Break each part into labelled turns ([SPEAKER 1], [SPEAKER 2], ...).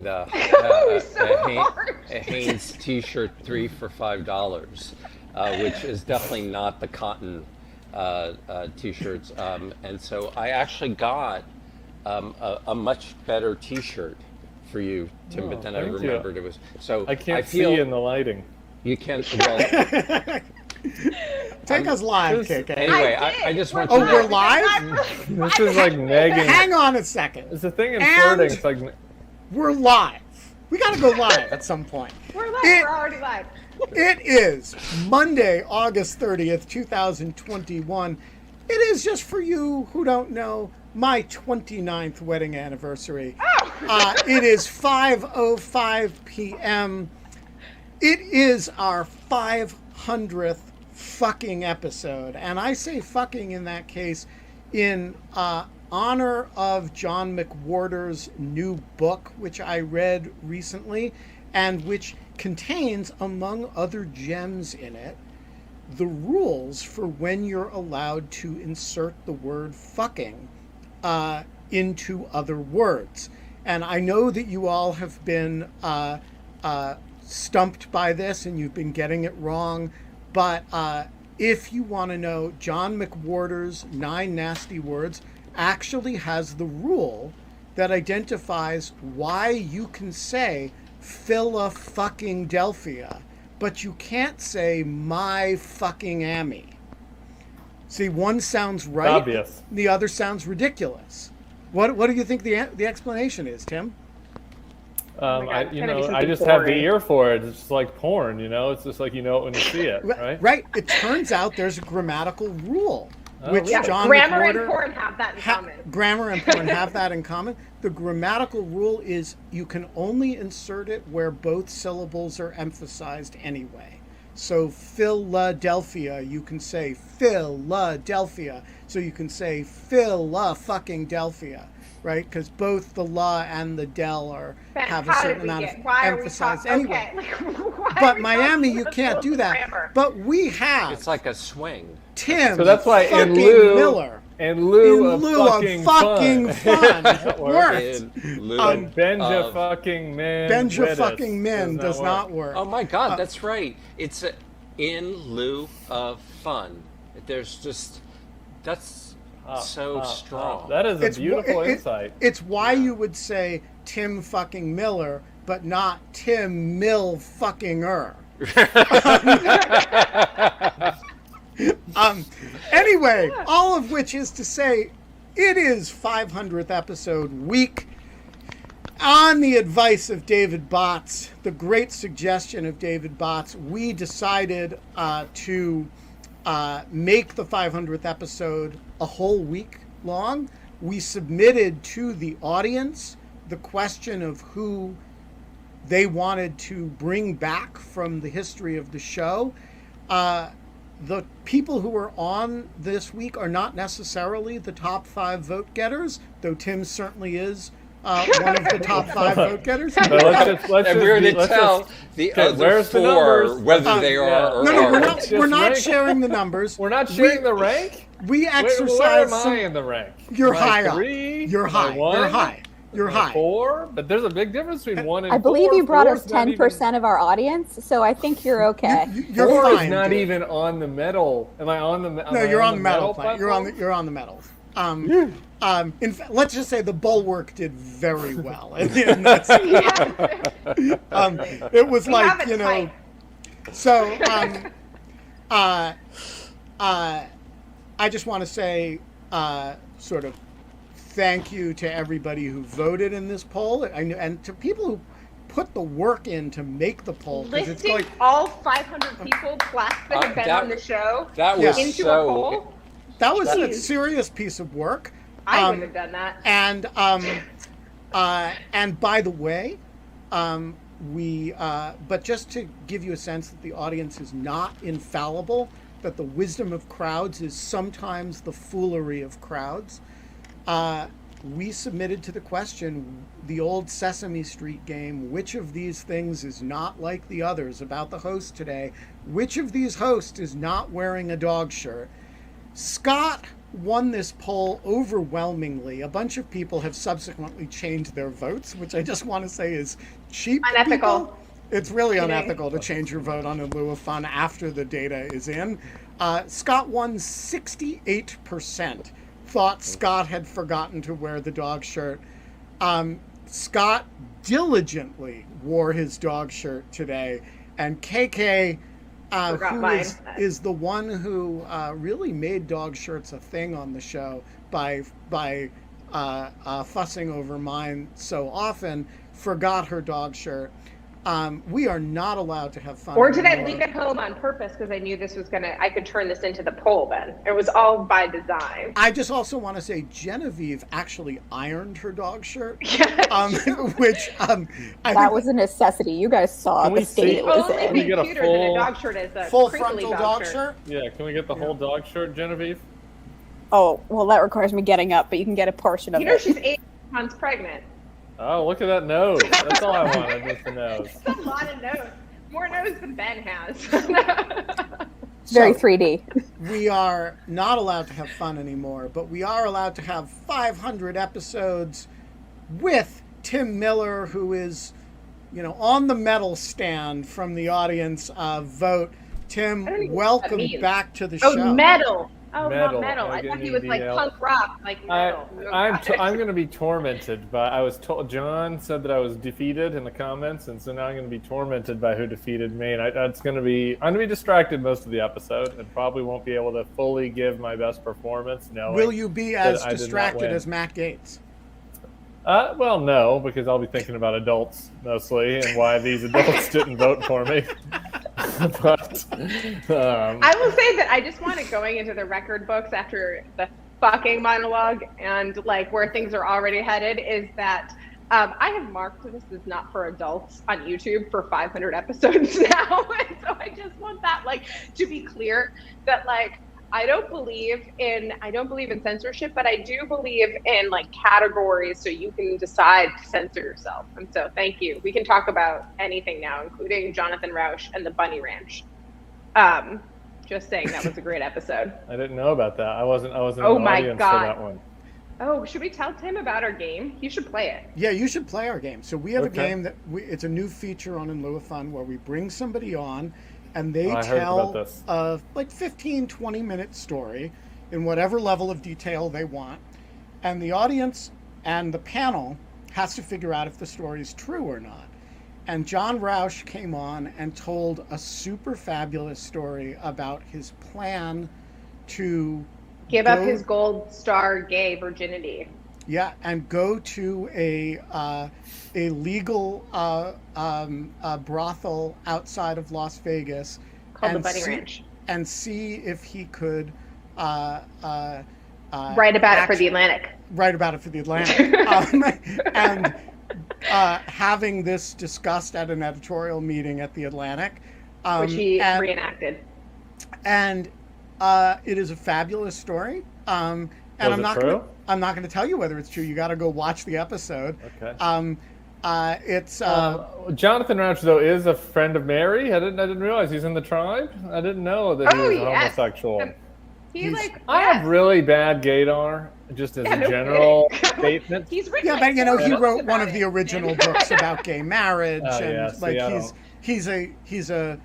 [SPEAKER 1] the a Hanes T-shirt 3 for $5, which is definitely not the cotton T-shirts. And so I actually got a much better T-shirt for you, Tim. But then I remembered it was so.
[SPEAKER 2] I can't see in the lighting.
[SPEAKER 1] You can't. Well,
[SPEAKER 3] Take us live, KK.
[SPEAKER 1] Anyway, I just want
[SPEAKER 3] Oh,
[SPEAKER 1] you to
[SPEAKER 3] we're live?
[SPEAKER 2] This is like nagging.
[SPEAKER 3] Hang on a second.
[SPEAKER 2] It's a thing in
[SPEAKER 3] And-
[SPEAKER 2] flirting. It's like
[SPEAKER 3] We're live. We got to go live at some point.
[SPEAKER 4] We're live. We're already live.
[SPEAKER 3] It is Monday, August 30th, 2021. It is, just for you who don't know, my 29th wedding anniversary.
[SPEAKER 4] Oh.
[SPEAKER 3] It is 5:05 p.m. It is our 500th fucking episode. And I say fucking in that case in honor of John McWhorter's new book, which I read recently, and which contains, among other gems in it, the rules for when you're allowed to insert the word fucking into other words. And I know that you all have been stumped by this and you've been getting it wrong, but if you want to know, John McWhorter's 9 Nasty Words actually has the rule that identifies why you can say Philadelphia, but you can't say my fucking Amy. See, one sounds right,
[SPEAKER 2] obvious.
[SPEAKER 3] The other sounds ridiculous. What do you think the explanation is, Tim?
[SPEAKER 4] God,
[SPEAKER 2] I
[SPEAKER 4] it's gonna be something
[SPEAKER 2] just have the
[SPEAKER 4] boring.
[SPEAKER 2] ear for it. It's just like porn, It's just like you know it when you see it, right?
[SPEAKER 3] Right. It turns out there's a grammatical rule, which
[SPEAKER 2] yeah.
[SPEAKER 3] John
[SPEAKER 4] Grammar
[SPEAKER 3] McWhorter,
[SPEAKER 4] and porn have that in common.
[SPEAKER 3] Grammar and porn have that in common. The grammatical rule is you can only insert it where both syllables are emphasized anyway. So Philadelphia, you can say Philadelphia. So you can say Phila-fucking-delphia, right? Because both the la and the del have a certain amount of emphasis anyway.
[SPEAKER 4] Okay. Like,
[SPEAKER 3] But Miami, you can't do that.
[SPEAKER 4] Grammar?
[SPEAKER 3] But we have
[SPEAKER 1] It's like a swing.
[SPEAKER 3] Tim
[SPEAKER 2] So that's why
[SPEAKER 3] fucking
[SPEAKER 2] in lieu
[SPEAKER 3] Miller.
[SPEAKER 2] in lieu,
[SPEAKER 3] In lieu of fucking fun. Worked.
[SPEAKER 1] In lieu of-
[SPEAKER 2] Benja fucking min.
[SPEAKER 3] Benja
[SPEAKER 2] Widdis
[SPEAKER 3] fucking min does not work.
[SPEAKER 1] Oh my God, that's right. It's in lieu of fun. There's just that's so strong.
[SPEAKER 2] That is a
[SPEAKER 3] It's
[SPEAKER 2] beautiful insight.
[SPEAKER 3] It's why you would say Tim fucking Miller, but not Tim Mill fucking Anyway, all of which is to say, it is 500th episode week. On the advice of David Botts, the great suggestion of David Botts, we decided to make the 500th episode a whole week long. We submitted to the audience the question of who they wanted to bring back from the history of the show. The people who are on this week are not necessarily the top 5 vote getters, though Tim certainly is one of the top 5 vote getters.
[SPEAKER 2] So let's
[SPEAKER 1] And we're to
[SPEAKER 2] let's
[SPEAKER 1] tell
[SPEAKER 2] just-
[SPEAKER 1] the
[SPEAKER 2] okay,
[SPEAKER 1] other
[SPEAKER 2] where's the
[SPEAKER 1] 4
[SPEAKER 2] numbers?
[SPEAKER 1] whether they are or
[SPEAKER 3] No, we're
[SPEAKER 1] aren't.
[SPEAKER 3] not.
[SPEAKER 2] Just
[SPEAKER 3] We're not
[SPEAKER 2] rank.
[SPEAKER 3] sharing the numbers.
[SPEAKER 2] We're not sharing the rank.
[SPEAKER 3] We
[SPEAKER 2] Where
[SPEAKER 3] exercise
[SPEAKER 2] am I
[SPEAKER 3] some.
[SPEAKER 2] in the rank?
[SPEAKER 3] You're
[SPEAKER 2] Am I
[SPEAKER 3] high up.
[SPEAKER 2] 3?
[SPEAKER 3] You're
[SPEAKER 2] Am I
[SPEAKER 3] high.
[SPEAKER 2] 1?
[SPEAKER 3] You're high. You're
[SPEAKER 2] Am I
[SPEAKER 3] high.
[SPEAKER 2] 4, but there's a big difference between 1 and 4.
[SPEAKER 5] I believe you brought us
[SPEAKER 2] 4's not
[SPEAKER 5] 10% of our audience, so I think you're okay.
[SPEAKER 3] You're
[SPEAKER 2] 4
[SPEAKER 3] fine.
[SPEAKER 2] is not
[SPEAKER 3] dude.
[SPEAKER 2] even on the medal. Am I on the?
[SPEAKER 3] No, you're on the medal plan. You're on the medals. In fact, let's just say the bulwark did very well. And it was
[SPEAKER 4] We have
[SPEAKER 3] like,
[SPEAKER 4] it tight.
[SPEAKER 3] So I just want to say sort of thank you to everybody who voted in this poll, and to people who put the work in to make the poll. 'Cause it's
[SPEAKER 4] Listing
[SPEAKER 3] going,
[SPEAKER 4] all 500 people plus that have been
[SPEAKER 1] that-
[SPEAKER 4] on the show
[SPEAKER 1] That was
[SPEAKER 4] into a
[SPEAKER 1] so.
[SPEAKER 4] poll.
[SPEAKER 3] that was a
[SPEAKER 4] Jeez.
[SPEAKER 3] serious piece of work.
[SPEAKER 4] I wouldn't have done that.
[SPEAKER 3] And by the way, but just to give you a sense that the audience is not infallible, that the wisdom of crowds is sometimes the foolery of crowds. We submitted to the question, the old Sesame Street game, which of these things is not like the others about the host today? Which of these hosts is not wearing a dog shirt? Scott won this poll overwhelmingly. A bunch of people have subsequently changed their votes, which I just want to say is cheap.
[SPEAKER 4] Unethical.
[SPEAKER 3] People. It's really unethical to change your vote on In Lieu of Fun after the data is in. Scott won 68%. Thought Scott had forgotten to wear the dog shirt. Scott diligently wore his dog shirt today. And KK, who is the one who really made dog shirts a thing on the show by fussing over mine so often, forgot her dog shirt. We are not allowed to have fun.
[SPEAKER 4] Or did
[SPEAKER 3] anymore.
[SPEAKER 4] I leave it home on purpose because I knew this was I could turn this into the poll then. It was all by design.
[SPEAKER 3] I just also want to say Genevieve actually ironed her dog shirt.
[SPEAKER 4] Yeah,
[SPEAKER 3] which
[SPEAKER 5] That was a necessity. You guys saw
[SPEAKER 2] Can we
[SPEAKER 5] the state it was
[SPEAKER 4] only
[SPEAKER 2] Can we
[SPEAKER 5] in.
[SPEAKER 2] get a
[SPEAKER 4] being cuter than
[SPEAKER 2] full-
[SPEAKER 4] a dog shirt is a
[SPEAKER 3] full
[SPEAKER 4] crinkly
[SPEAKER 3] frontal dog shirt.
[SPEAKER 2] Yeah, can we get the whole dog shirt, Genevieve?
[SPEAKER 5] Oh, well, that requires me getting up, but you can get a portion of
[SPEAKER 4] You know
[SPEAKER 5] it.
[SPEAKER 4] she's 8 months pregnant.
[SPEAKER 2] Oh, look at that nose. That's all I wanted, just the nose.
[SPEAKER 4] That's a lot of nose. More nose than Ben has.
[SPEAKER 5] Very
[SPEAKER 3] So,
[SPEAKER 5] 3D.
[SPEAKER 3] we are not allowed to have fun anymore, but we are allowed to have 500 episodes with Tim Miller, who is, on the medal stand from the audience vote. Tim,
[SPEAKER 4] I don't even know what that
[SPEAKER 3] welcome
[SPEAKER 4] means.
[SPEAKER 3] back to the
[SPEAKER 4] Oh,
[SPEAKER 3] show.
[SPEAKER 4] metal. Oh,
[SPEAKER 2] Metal.
[SPEAKER 4] not metal. I
[SPEAKER 2] Like
[SPEAKER 4] thought he was like
[SPEAKER 2] MEDL.
[SPEAKER 4] punk rock, like metal.
[SPEAKER 2] I'm going to be tormented by. I was told John said that I was defeated in the comments, and so now I'm going to be tormented by who defeated me. And I'm going to be distracted most of the episode, and probably won't be able to fully give my best performance. Knowing
[SPEAKER 3] Will you be
[SPEAKER 2] that
[SPEAKER 3] as
[SPEAKER 2] I did not
[SPEAKER 3] distracted
[SPEAKER 2] win.
[SPEAKER 3] as Matt Gates?
[SPEAKER 2] Well, no, because I'll be thinking about adults mostly and why these adults didn't vote for me. But
[SPEAKER 4] I will say that I just want it going into the record books after the fucking monologue and like where things are already headed is that I have marked this as not for adults on YouTube for 500 episodes now. And so I just want that to be clear that I don't believe in censorship, but I do believe in categories so you can decide to censor yourself. And so thank you. We can talk about anything now, including Jonathan Rauch and the Bunny Ranch. Just saying that was a great episode.
[SPEAKER 2] I didn't know about that. I wasn't in the
[SPEAKER 4] Oh my
[SPEAKER 2] audience
[SPEAKER 4] God.
[SPEAKER 2] for that one.
[SPEAKER 4] Oh, should we tell Tim about our game? You should play it.
[SPEAKER 3] Yeah, you should play our game. So we have a
[SPEAKER 2] Okay.
[SPEAKER 3] game it's a new feature on In Lieu of Fun where we bring somebody on and they
[SPEAKER 2] I heard
[SPEAKER 3] tell
[SPEAKER 2] about this.
[SPEAKER 3] a 15, 20-minute story in whatever level of detail they want. And the audience and the panel has to figure out if the story is true or not. And John Rauch came on and told a super fabulous story about his plan to
[SPEAKER 4] Give up his gold star gay virginity.
[SPEAKER 3] Yeah, and go to a legal brothel outside of Las Vegas
[SPEAKER 4] Called the
[SPEAKER 3] and
[SPEAKER 4] Bunny Ranch.
[SPEAKER 3] and see if he could
[SPEAKER 4] Write about it for the Atlantic.
[SPEAKER 3] write about it for the Atlantic, and having this discussed at an editorial meeting at the Atlantic,
[SPEAKER 4] Which he
[SPEAKER 3] and-
[SPEAKER 4] reenacted.
[SPEAKER 3] and it is a fabulous story. And
[SPEAKER 2] Was
[SPEAKER 3] I'm
[SPEAKER 2] it
[SPEAKER 3] not
[SPEAKER 2] true?
[SPEAKER 3] I'm not going to tell you whether it's true. You got to go watch the episode.
[SPEAKER 2] Okay.
[SPEAKER 3] It's
[SPEAKER 2] Jonathan Rauch, though, is a friend of Mary. I didn't realize he's in the tribe. I didn't know that he
[SPEAKER 4] Oh,
[SPEAKER 2] was
[SPEAKER 4] yes.
[SPEAKER 2] homosexual. I have really bad gaydar, just as a
[SPEAKER 4] no
[SPEAKER 2] general
[SPEAKER 4] kidding.
[SPEAKER 2] statement.
[SPEAKER 4] He's written
[SPEAKER 3] yeah, but you know he
[SPEAKER 4] books
[SPEAKER 3] wrote one
[SPEAKER 4] about
[SPEAKER 3] of the
[SPEAKER 4] it.
[SPEAKER 3] original books about gay marriage,
[SPEAKER 2] Oh,
[SPEAKER 3] and
[SPEAKER 2] yeah, see,
[SPEAKER 3] like
[SPEAKER 2] I
[SPEAKER 3] he's a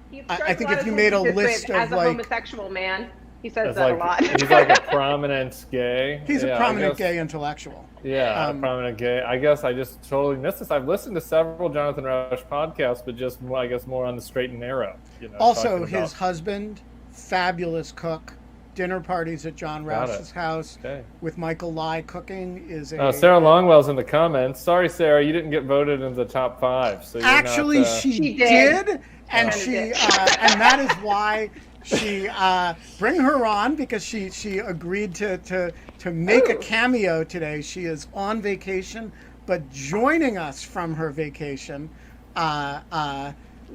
[SPEAKER 4] He
[SPEAKER 3] I
[SPEAKER 4] starts
[SPEAKER 3] think
[SPEAKER 4] lot
[SPEAKER 3] if
[SPEAKER 4] of
[SPEAKER 3] you made a
[SPEAKER 4] sentences with,
[SPEAKER 3] list of,
[SPEAKER 4] as a
[SPEAKER 3] like-
[SPEAKER 4] homosexual man, he says
[SPEAKER 2] It's
[SPEAKER 4] that
[SPEAKER 2] like,
[SPEAKER 4] a lot.
[SPEAKER 2] he's like a prominent gay.
[SPEAKER 3] he's
[SPEAKER 2] Yeah,
[SPEAKER 3] a
[SPEAKER 2] I
[SPEAKER 3] prominent
[SPEAKER 2] guess-
[SPEAKER 3] gay intellectual.
[SPEAKER 2] Yeah,
[SPEAKER 3] Um,
[SPEAKER 2] a prominent gay. I guess I just totally missed this. I've listened to several Jonathan Rauch podcasts, but just I guess more on the straight and narrow.
[SPEAKER 3] Also,
[SPEAKER 2] talking
[SPEAKER 3] his
[SPEAKER 2] about-
[SPEAKER 3] husband, fabulous cook. Dinner parties at John
[SPEAKER 2] Got it.
[SPEAKER 3] Rauch's house
[SPEAKER 2] Okay.
[SPEAKER 3] with Michael Lai cooking is a.
[SPEAKER 2] Oh, Sarah Longwell's in the comments. Sorry, Sarah, you didn't get voted in the top 5. So you're
[SPEAKER 3] Actually,
[SPEAKER 2] not,
[SPEAKER 3] she
[SPEAKER 4] She
[SPEAKER 3] did,
[SPEAKER 4] did.
[SPEAKER 3] and
[SPEAKER 2] Oh.
[SPEAKER 3] she and that is why she bring her on because she agreed to make a cameo today. She is on vacation, but joining us from her vacation, we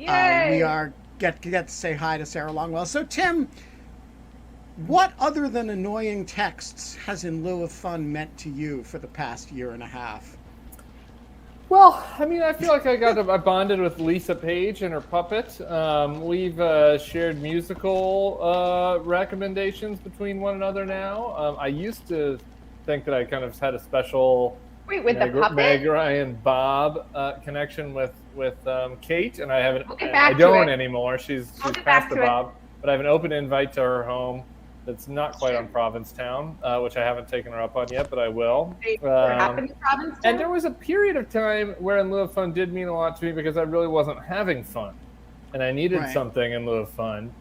[SPEAKER 4] Yay!
[SPEAKER 3] are get to say hi to Sarah Longwell. So Tim, what other than annoying texts has In Lieu of Fun meant to you for the past year and a half?
[SPEAKER 2] Well, I mean, I feel like I bonded with Lisa Page and her puppet. We've shared musical recommendations between one another now. I used to think that I kind of had a special
[SPEAKER 4] Wait, with the puppet?
[SPEAKER 2] Meg Ryan Bob connection with Kate, and I haven't.
[SPEAKER 4] We'll get back
[SPEAKER 2] I
[SPEAKER 4] to
[SPEAKER 2] don't
[SPEAKER 4] it.
[SPEAKER 2] anymore. She's
[SPEAKER 4] get back
[SPEAKER 2] passed the
[SPEAKER 4] to it.
[SPEAKER 2] Bob, but I have an open invite to her home. That's not quite on Provincetown, which I haven't taken her up on yet, but I will.
[SPEAKER 4] What happened to Provincetown?
[SPEAKER 2] And there was a period of time where In Lieu of Fun did mean a lot to me because I really wasn't having fun, and I needed
[SPEAKER 3] Right.
[SPEAKER 2] something in lieu of fun.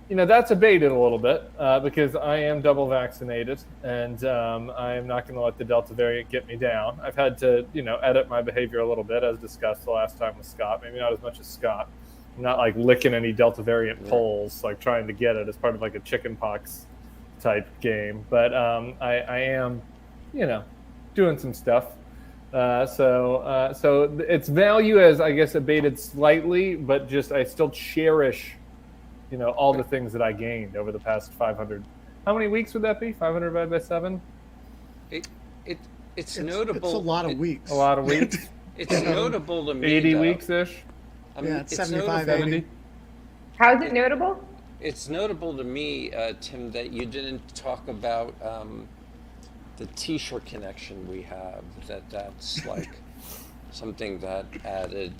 [SPEAKER 2] You know, that's abated a little bit because I am double vaccinated, and I am not going to let the Delta variant get me down. I've had to, edit my behavior a little bit, as discussed the last time with Scott. Maybe not as much as Scott. I'm not like licking any Delta variant poles, like trying to get it as part of like a chicken pox type game. But I am, doing some stuff. So its value has, I guess, abated slightly, but just I still cherish, all the things that I gained over the past 500. How many weeks would that be? 500 divided by 7?
[SPEAKER 1] It's notable.
[SPEAKER 3] It's a lot of weeks.
[SPEAKER 2] A lot of weeks.
[SPEAKER 1] It's notable to me.
[SPEAKER 2] 80
[SPEAKER 1] though.
[SPEAKER 2] weeks-ish?
[SPEAKER 1] I mean,
[SPEAKER 3] Yeah, it's
[SPEAKER 1] it's
[SPEAKER 3] 75,
[SPEAKER 1] notable-
[SPEAKER 3] 80.
[SPEAKER 4] How is it notable?
[SPEAKER 1] It's notable to me, Tim, that you didn't talk about the T-shirt connection we have. That's like something that added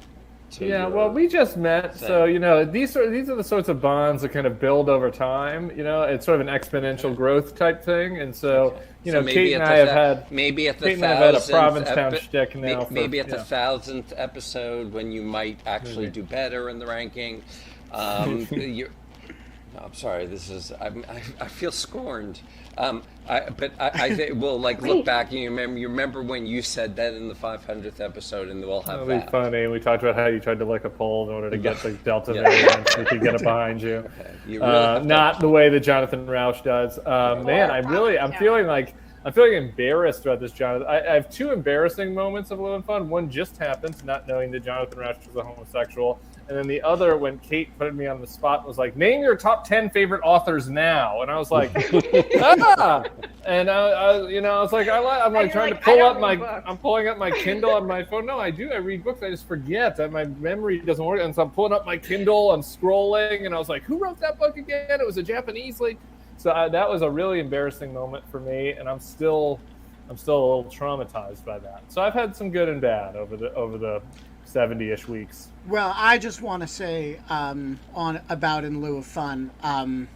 [SPEAKER 1] to.
[SPEAKER 2] Yeah,
[SPEAKER 1] your
[SPEAKER 2] well, we just met,
[SPEAKER 1] thing.
[SPEAKER 2] so these are the sorts of bonds that kind of build over time. It's sort of an exponential growth type thing, and so
[SPEAKER 1] So maybe
[SPEAKER 2] Kate
[SPEAKER 1] at
[SPEAKER 2] and
[SPEAKER 1] the
[SPEAKER 2] I have
[SPEAKER 1] fa-
[SPEAKER 2] had
[SPEAKER 1] maybe at the
[SPEAKER 2] Kate and I have had a
[SPEAKER 1] 1000th
[SPEAKER 2] Provincetown
[SPEAKER 1] epi-
[SPEAKER 2] shtick now.
[SPEAKER 1] maybe at the
[SPEAKER 2] yeah.
[SPEAKER 1] 1000th episode when you might actually do better in the ranking. No, I'm sorry. I feel scorned. I think we'll look back and you remember when you said that in the 500th episode, and we'll have
[SPEAKER 2] That'll
[SPEAKER 1] that.
[SPEAKER 2] be funny. We talked about how you tried to lick a pole in order to get the Delta variant so we could get it behind you.
[SPEAKER 1] Okay. You really have to-
[SPEAKER 2] Not the way that Jonathan Rauch does. Man, I'm feeling embarrassed about this, Jonathan. I have two embarrassing moments of Live and Fun. One just happened, not knowing that Jonathan Rauch was a homosexual. And then the other, when Kate put me on the spot, was like, name your top 10 favorite authors now. And I was like, ah! And I was like, I'm pulling up my Kindle on my phone. No, I do. I read books. I just forget that my memory doesn't work. And so I'm pulling up my Kindle and scrolling. And I was like, who wrote that book again? It was a Japanese lady. So that was a really embarrassing moment for me. And I'm still a little traumatized by that. So I've had some good and bad over the 70-ish weeks.
[SPEAKER 3] Well, I just want to say about In Lieu of Fun and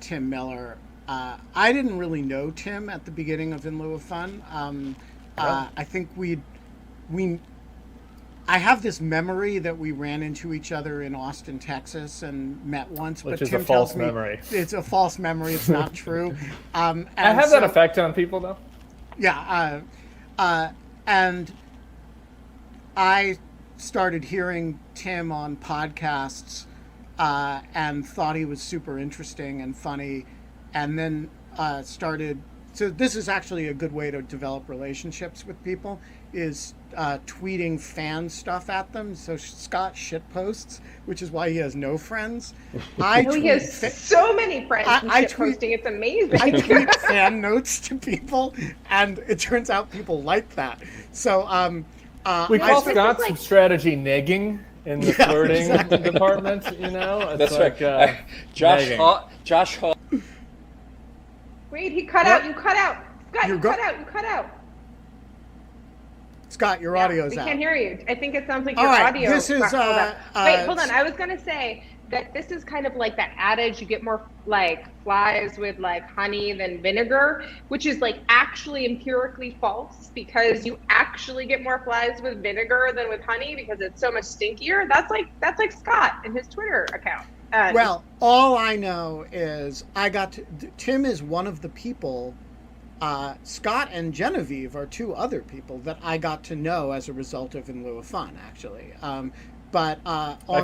[SPEAKER 3] Tim Miller. I didn't really know Tim at the beginning of In Lieu of Fun. I think I have this memory that we ran into each other in Austin, Texas, and met once.
[SPEAKER 2] Which
[SPEAKER 3] but
[SPEAKER 2] is
[SPEAKER 3] Tim
[SPEAKER 2] a false
[SPEAKER 3] tells me
[SPEAKER 2] memory.
[SPEAKER 3] It's a false memory. It's not true.
[SPEAKER 2] I have that effect on people, though.
[SPEAKER 3] Yeah, and I started hearing Tim on podcasts and thought he was super interesting and funny, and then started. So this is actually a good way to develop relationships with people, is tweeting fan stuff at them. So Scott shit posts, which is why he has no friends.
[SPEAKER 4] He has so many friends posting. It's amazing.
[SPEAKER 3] I tweet fan notes to people, and it turns out people like that. So
[SPEAKER 2] we call Scott's strategy negging in the flirting department. It's
[SPEAKER 1] That's
[SPEAKER 2] like,
[SPEAKER 1] right. Josh Hall.
[SPEAKER 4] Wait, he cut out. You cut out. Scott, you cut out.
[SPEAKER 3] Scott, your audio's out.
[SPEAKER 4] We can't hear you. I think it sounds like your
[SPEAKER 3] All right,
[SPEAKER 4] audio.
[SPEAKER 3] this is,
[SPEAKER 4] Wait, hold on. I was going to say that this is kind of like that adage, you get more flies with honey than vinegar, which is actually empirically false, because you actually get more flies with vinegar than with honey because it's so much stinkier. That's like Scott and his Twitter account.
[SPEAKER 3] Well, all I know is Tim is one of the people. Scott and Genevieve are two other people that I got to know as a result of In Lieu of Fun, actually. I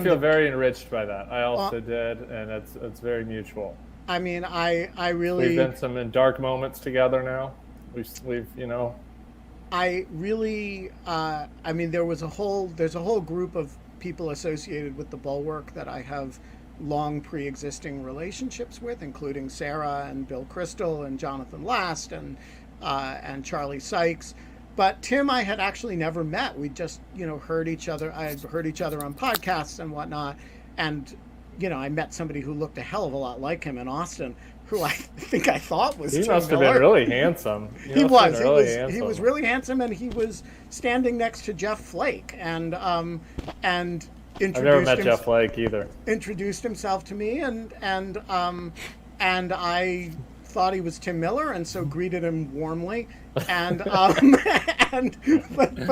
[SPEAKER 2] feel very enriched by that. I also did, and it's very mutual.
[SPEAKER 3] I mean, I really.
[SPEAKER 2] We've been some in dark moments together now. We've
[SPEAKER 3] I really. I mean, there's a whole group of people associated with the Bulwark that I have long pre-existing relationships with, including Sarah and Bill Crystal and Jonathan Last and Charlie Sykes. But Tim, I had actually never met. We just, heard each other. I had heard each other on podcasts and whatnot. And, I met somebody who looked a hell of a lot like him in Austin, who I think I thought was
[SPEAKER 2] He
[SPEAKER 3] Tim
[SPEAKER 2] must have
[SPEAKER 3] Miller.
[SPEAKER 2] been really handsome.
[SPEAKER 3] He was really handsome, and he was standing next to Jeff Flake, and introduced
[SPEAKER 2] I've never met Jeff Flake either.
[SPEAKER 3] Introduced himself to me, and I thought he was Tim Miller, and so greeted him warmly, and but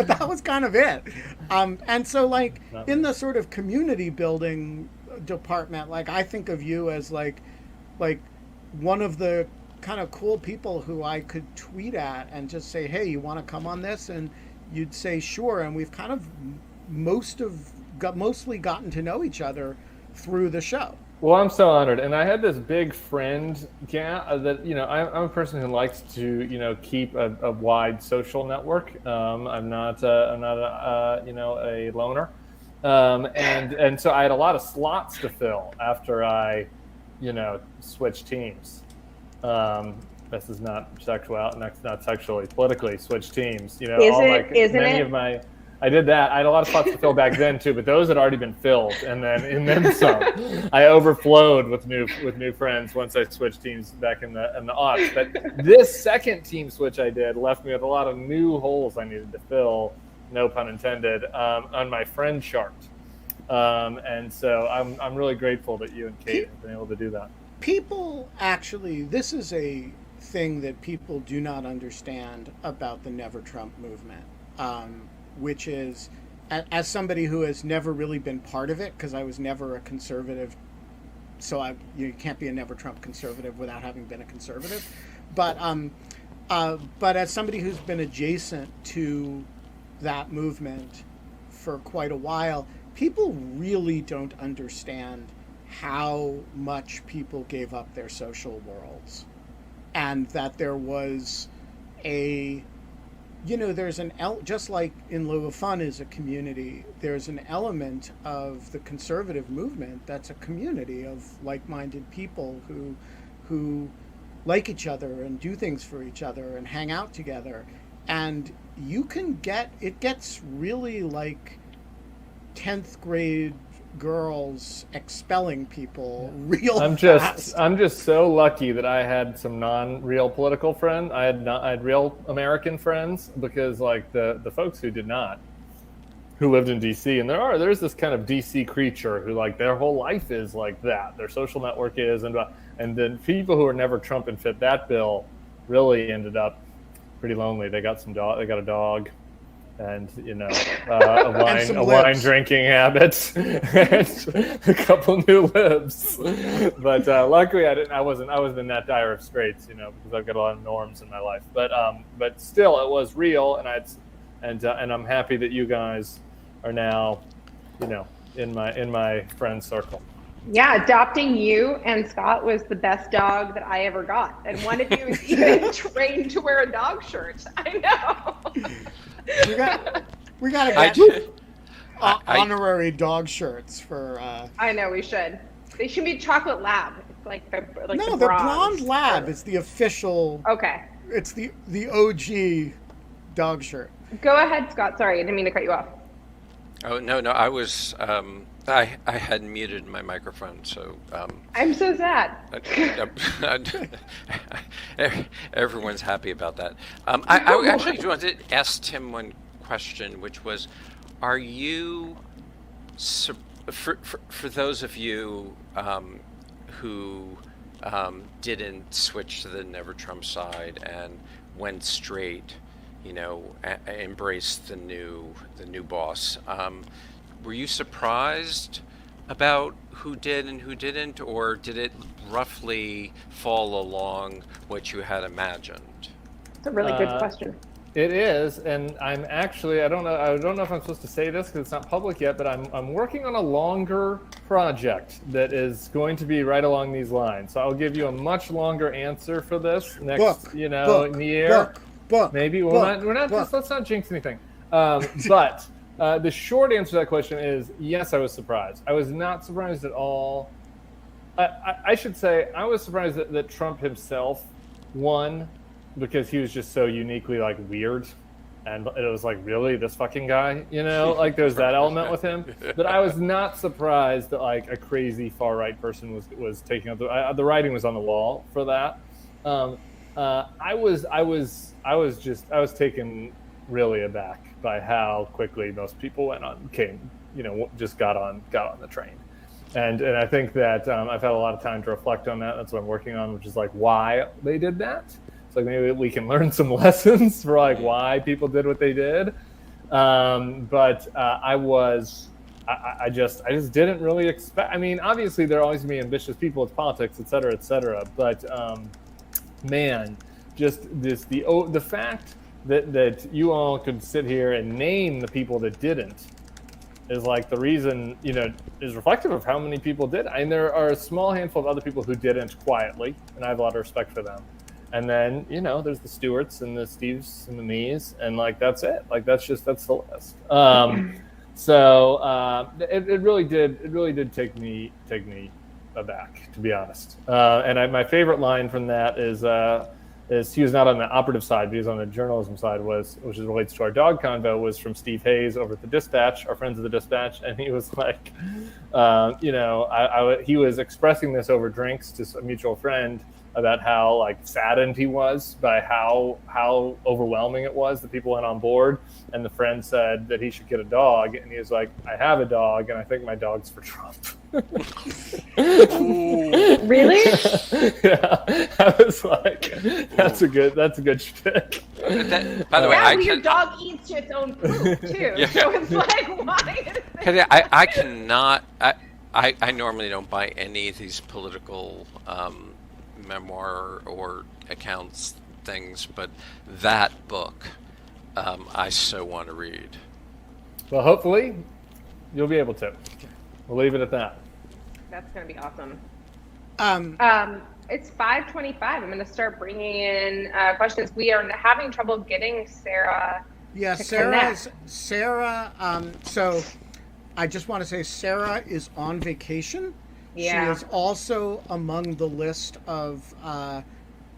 [SPEAKER 3] that was kind of it. And so like in the sort of community building department, like I think of you as like one of the kind of cool people who I could tweet at and just say, hey, you want to come on this? And you'd say sure, and we've kind of mostly gotten to know each other through the show.
[SPEAKER 2] Well, I'm so honored, and I had this big friend that I'm a person who likes to keep a wide social network. I'm not a loner, and so I had a lot of slots to fill after I switched teams. This is not sexually, politically switched teams. I did that. I had a lot of spots to fill back then too, but those had already been filled, and then some. I overflowed with new friends once I switched teams back in the aughts. But this second team switch I did left me with a lot of new holes I needed to fill, no pun intended, on my friend chart. And so I'm really grateful that you and Kate have been able to do that.
[SPEAKER 3] People actually, this is a thing that people do not understand about the Never Trump movement. Which is, as somebody who has never really been part of it, because I was never a conservative, so you can't be a Never Trump conservative without having been a conservative, but as somebody who's been adjacent to that movement for quite a while, people really don't understand how much people gave up their social worlds, and that there was there's just like In Lieu of Fun is a community, there's an element of the conservative movement that's a community of like-minded people who like each other and do things for each other and hang out together. And it gets really like 10th grade girls expelling people real fast.
[SPEAKER 2] I'm just so lucky that I had some non-real political friends. I had real American friends, because like the folks who did not, who lived in DC, and there's this kind of DC creature who like their whole life is like that. Their social network is, and then people who are never Trump and fit that bill really ended up pretty lonely. They got they got a dog. And a wine drinking habit, and a couple new libs. But luckily, I wasn't in that dire of straits, because I've got a lot of norms in my life. But still, it was real, and I'm happy that you guys are now, in my friend circle.
[SPEAKER 4] Yeah, adopting you and Scott was the best dog that I ever got, and one of you is even trained to wear a dog shirt. I know.
[SPEAKER 3] We got to get honorary dog shirts for.
[SPEAKER 4] I know we should. They should be chocolate lab. It's like the
[SPEAKER 3] blonde lab is the official.
[SPEAKER 4] Okay.
[SPEAKER 3] It's the OG dog shirt.
[SPEAKER 4] Go ahead, Scott. Sorry, I didn't mean to cut you off.
[SPEAKER 1] Oh no, I was I had muted my microphone, so
[SPEAKER 4] I'm so sad.
[SPEAKER 1] Everyone's happy about that. I actually wanted to ask Tim one question, which was, are you for those of you who didn't switch to the Never Trump side and went straight, embraced the new boss, were you surprised about who did and who didn't, or did it roughly fall along what you had imagined?
[SPEAKER 4] It's a really good question.
[SPEAKER 2] It is, and I'm actually, I don't know if I'm supposed to say this because it's not public yet, but I'm working on a longer project that is going to be right along these lines. So I'll give you a much longer answer for this next, year. Maybe we're not. Just, let's not jinx anything. But the short answer to that question is yes, I was surprised. I was not surprised at all. I should say I was surprised that Trump himself won, because he was just so uniquely like weird And it was like, really, this fucking guy, like there's that element with him. But I was not surprised that like a crazy far right person was taking up the writing was on the wall for that. I was taken really aback by how quickly most people just got on the train. And I think that I've had a lot of time to reflect on that. That's what I'm working on, which is like why they did that. It's like maybe we can learn some lessons for like why people did what they did. But I just didn't really expect. I mean, obviously there are always going to be ambitious people. It's politics, et cetera, et cetera. But man, just the fact that you all could sit here and name the people that didn't is like the reason, is reflective of how many people did. I mean, there are a small handful of other people who didn't quietly, and I have a lot of respect for them. And then, there's the Stewarts and the Steves and the me's, and like that's it. Like that's the list. So it really did take me aback, to be honest. And my favorite line from that is he was not on the operative side, but he was on the journalism side, which relates to our dog convo, was from Steve Hayes over at the Dispatch, our friends of the Dispatch, and he was like, he was expressing this over drinks to a mutual friend about how like saddened he was by how overwhelming it was that people went on board, and the friend said that he should get a dog, and he was like, I have a dog, and I think my dog's for Trump.
[SPEAKER 4] Really?
[SPEAKER 2] Yeah, I was like, that's a good shtick.
[SPEAKER 1] By the way,
[SPEAKER 4] your dog eats its own poop too.
[SPEAKER 1] Yeah.
[SPEAKER 4] So it's like, why?
[SPEAKER 1] I cannot. I normally don't buy any of these political memoir or accounts things, but that book I so want to read.
[SPEAKER 2] Well, hopefully you'll be able to. We'll leave it at that.
[SPEAKER 4] That's going to be awesome. It's 5:25. I'm going to start bringing in questions. We are having trouble getting Sarah.
[SPEAKER 3] Yeah, Sarah. So I just want to say Sarah is on vacation.
[SPEAKER 4] Yeah.
[SPEAKER 3] She is also among the list of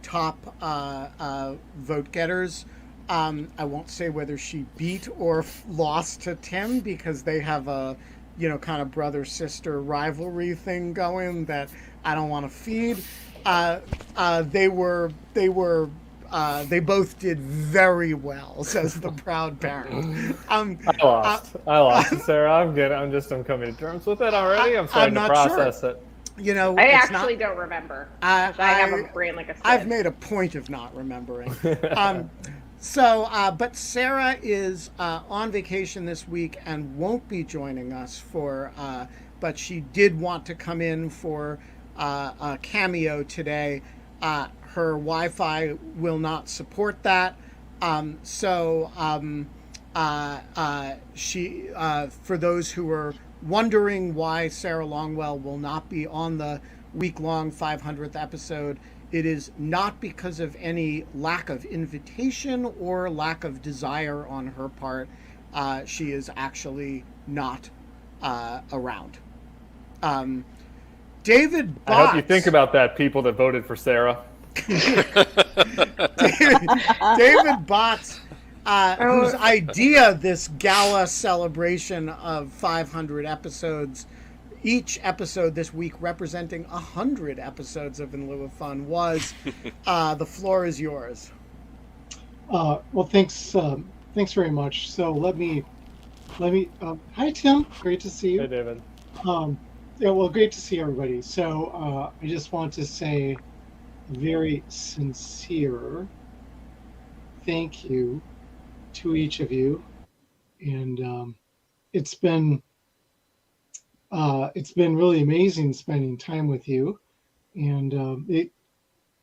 [SPEAKER 3] top vote getters. I won't say whether she beat or lost to Tim, because they have a kind of brother-sister rivalry thing going that I don't want to feed. They both did very well, says the proud parent.
[SPEAKER 2] I lost, Sarah. I'm coming to terms with it already. I'm starting to process it.
[SPEAKER 3] I
[SPEAKER 4] actually don't remember. I have a brain like a sieve.
[SPEAKER 3] I've made a point of not remembering. But Sarah is on vacation this week and won't be joining us but she did want to come in for a cameo today. Her Wi-Fi will not support that. She, for those who are wondering why Sarah Longwell will not be on the week-long 500th episode, it is not because of any lack of invitation or lack of desire on her part. She is actually not around. David Botts.
[SPEAKER 2] I hope you think about that, people that voted for Sarah.
[SPEAKER 3] David Botts, whose idea this gala celebration of 500 episodes, each episode this week representing 100 episodes of In Lieu of Fun, was. The floor is yours.
[SPEAKER 6] Well, thanks very much. So let me. Hi, Tim. Great to see you.
[SPEAKER 2] Hey, David.
[SPEAKER 6] Yeah, well, great to see everybody. So I just want to say a very sincere thank you to each of you, and it's been really amazing spending time with you, and it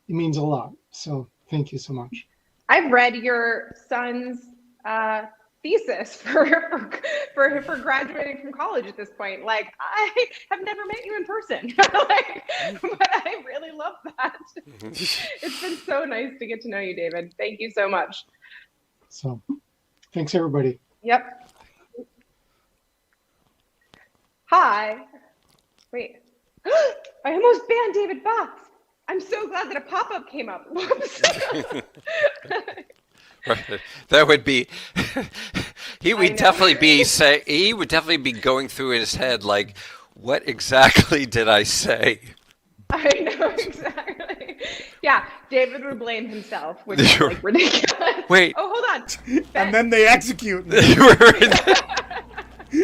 [SPEAKER 6] means a lot. So thank you so much.
[SPEAKER 4] I've read your son's thesis for graduating from college at this point. Like, I have never met you in person, but I really love that. It's been so nice to get to know you, David. Thank you so much.
[SPEAKER 6] So, thanks everybody.
[SPEAKER 4] Yep. Hi. Wait. I almost banned David Botts. I'm so glad that a pop-up came up. Whoops.
[SPEAKER 1] Right. That would be. He would definitely be going through in his head like, what exactly did I say?
[SPEAKER 4] I know exactly. Yeah, David would blame himself, which is like ridiculous.
[SPEAKER 1] Wait.
[SPEAKER 4] Oh, hold on.
[SPEAKER 3] And then they execute me,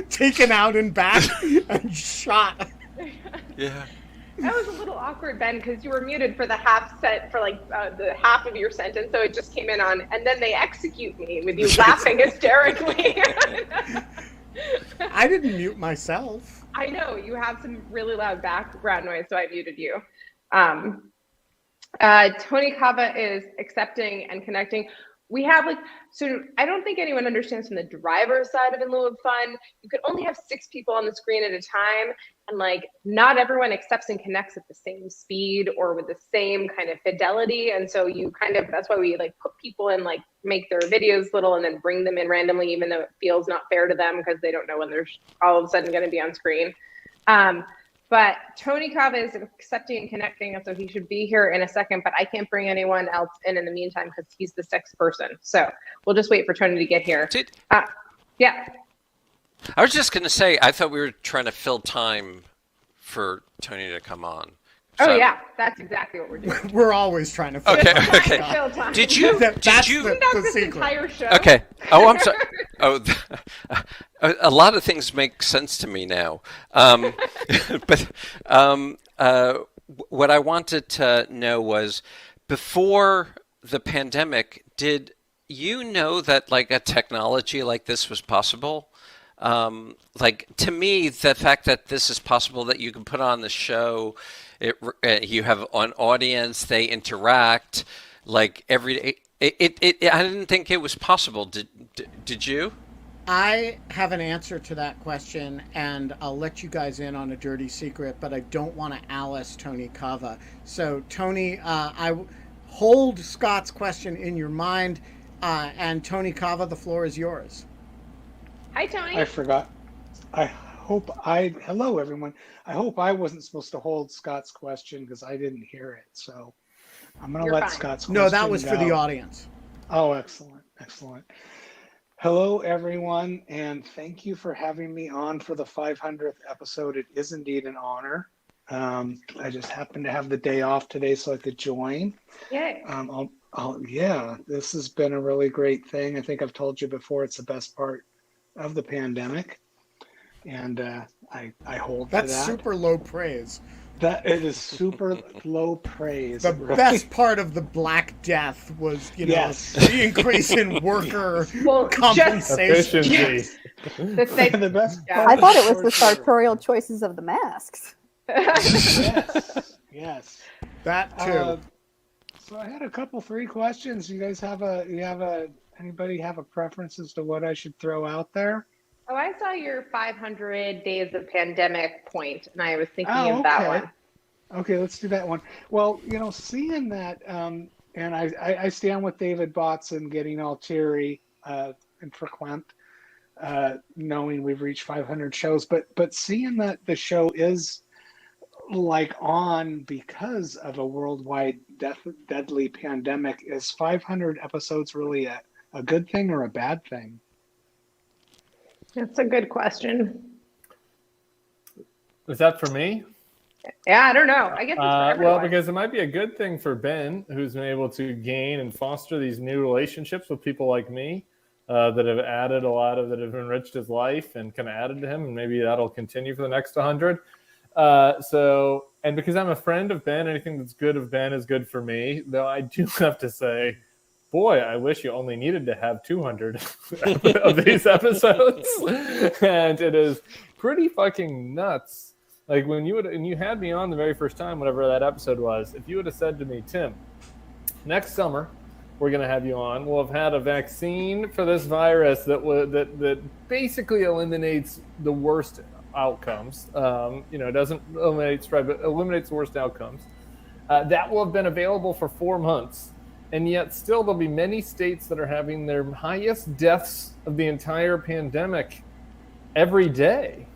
[SPEAKER 3] taken out and back and shot.
[SPEAKER 1] Yeah.
[SPEAKER 4] That was a little awkward, Ben, because you were muted for the the half of your sentence, so it just came in on, and then they execute me with you laughing hysterically.
[SPEAKER 3] I didn't mute myself.
[SPEAKER 4] I know you have some really loud background noise, so I muted you. Tony Cava is accepting and connecting. We have so I don't think anyone understands from the driver's side of In Lieu of Fun, you could only have 6 people on the screen at a time. And not everyone accepts and connects at the same speed or with the same kind of fidelity. And so that's why we put people in, make their videos little and then bring them in randomly, even though it feels not fair to them because they don't know when they're all of a sudden going to be on screen. But Tony Cava is accepting and connecting, and so he should be here in a second, but I can't bring anyone else in the meantime because he's the 6th person. So we'll just wait for Tony to get here. Yeah.
[SPEAKER 1] I was just going to say, I thought we were trying to fill time for Tony to come on.
[SPEAKER 4] So, yeah, that's exactly what we're doing.
[SPEAKER 3] We're always trying to fill
[SPEAKER 4] time.
[SPEAKER 1] Did you?
[SPEAKER 3] That's the secret.
[SPEAKER 4] Entire show.
[SPEAKER 1] Okay. Oh, I'm sorry. Oh, a lot of things make sense to me now. But what I wanted to know was, before the pandemic, did you know that a technology like this was possible? To me, the fact that this is possible, that you can put on the show, you have an audience, they interact every day. I didn't think it was possible. Did you?
[SPEAKER 3] I have an answer to that question, and I'll let you guys in on a dirty secret, but I don't want to Alice Tony Cava. So, Tony, I hold Scott's question in your mind, and Tony Cava, the floor is yours.
[SPEAKER 4] Hi, Tony.
[SPEAKER 6] I forgot. Hello, everyone. I hope I wasn't supposed to hold Scott's question because I didn't hear it. So I'm going to let Scott's question
[SPEAKER 3] No, that was
[SPEAKER 6] go.
[SPEAKER 3] for the audience.
[SPEAKER 6] Oh, excellent. Excellent. Hello, everyone, and thank you for having me on for the 500th episode. It is indeed an honor. I just happened to have the day off today so I could join.
[SPEAKER 4] Yay.
[SPEAKER 6] Yeah, this has been a really great thing. I think I've told you before, it's the best part of the pandemic. And I hold to that.
[SPEAKER 3] That's super low praise.
[SPEAKER 6] That it is super low praise.
[SPEAKER 3] The best part of the Black Death was, the increase in worker compensation.
[SPEAKER 2] Efficiency.
[SPEAKER 6] The best part
[SPEAKER 5] I thought it was the sartorial choices of the masks.
[SPEAKER 6] Yes.
[SPEAKER 3] That too.
[SPEAKER 6] So I had 3 questions. You guys anybody have a preference as to what I should throw out there?
[SPEAKER 4] Oh, I saw your 500 days of pandemic point, and I was thinking of that one.
[SPEAKER 6] Okay, let's do that one. Well, seeing that, and I stand with David Botson getting all teary and verklempt, knowing we've reached 500 shows, but seeing that the show is on because of a worldwide deadly pandemic, is 500 episodes really a good thing or a bad thing?
[SPEAKER 4] That's a good question.
[SPEAKER 2] Is that for me?
[SPEAKER 4] Yeah, I don't know. I guess it's for everyone.
[SPEAKER 2] Well, because it might be a good thing for Ben, who's been able to gain and foster these new relationships with people like me that have added that have enriched his life and kind of added to him, and maybe that'll continue for the next 100. And because I'm a friend of Ben, anything that's good of Ben is good for me. Though I do have to say, boy, I wish you only needed to have 200 of these episodes. And it is pretty fucking nuts. When you had me on the very first time, whatever that episode was, if you would have said to me, Tim, next summer we're going to have you on, we'll have had a vaccine for this virus that basically eliminates the worst outcomes. Doesn't eliminate spread, but eliminates the worst outcomes. That will have been available for 4 months. And yet still there'll be many states that are having their highest deaths of the entire pandemic every day.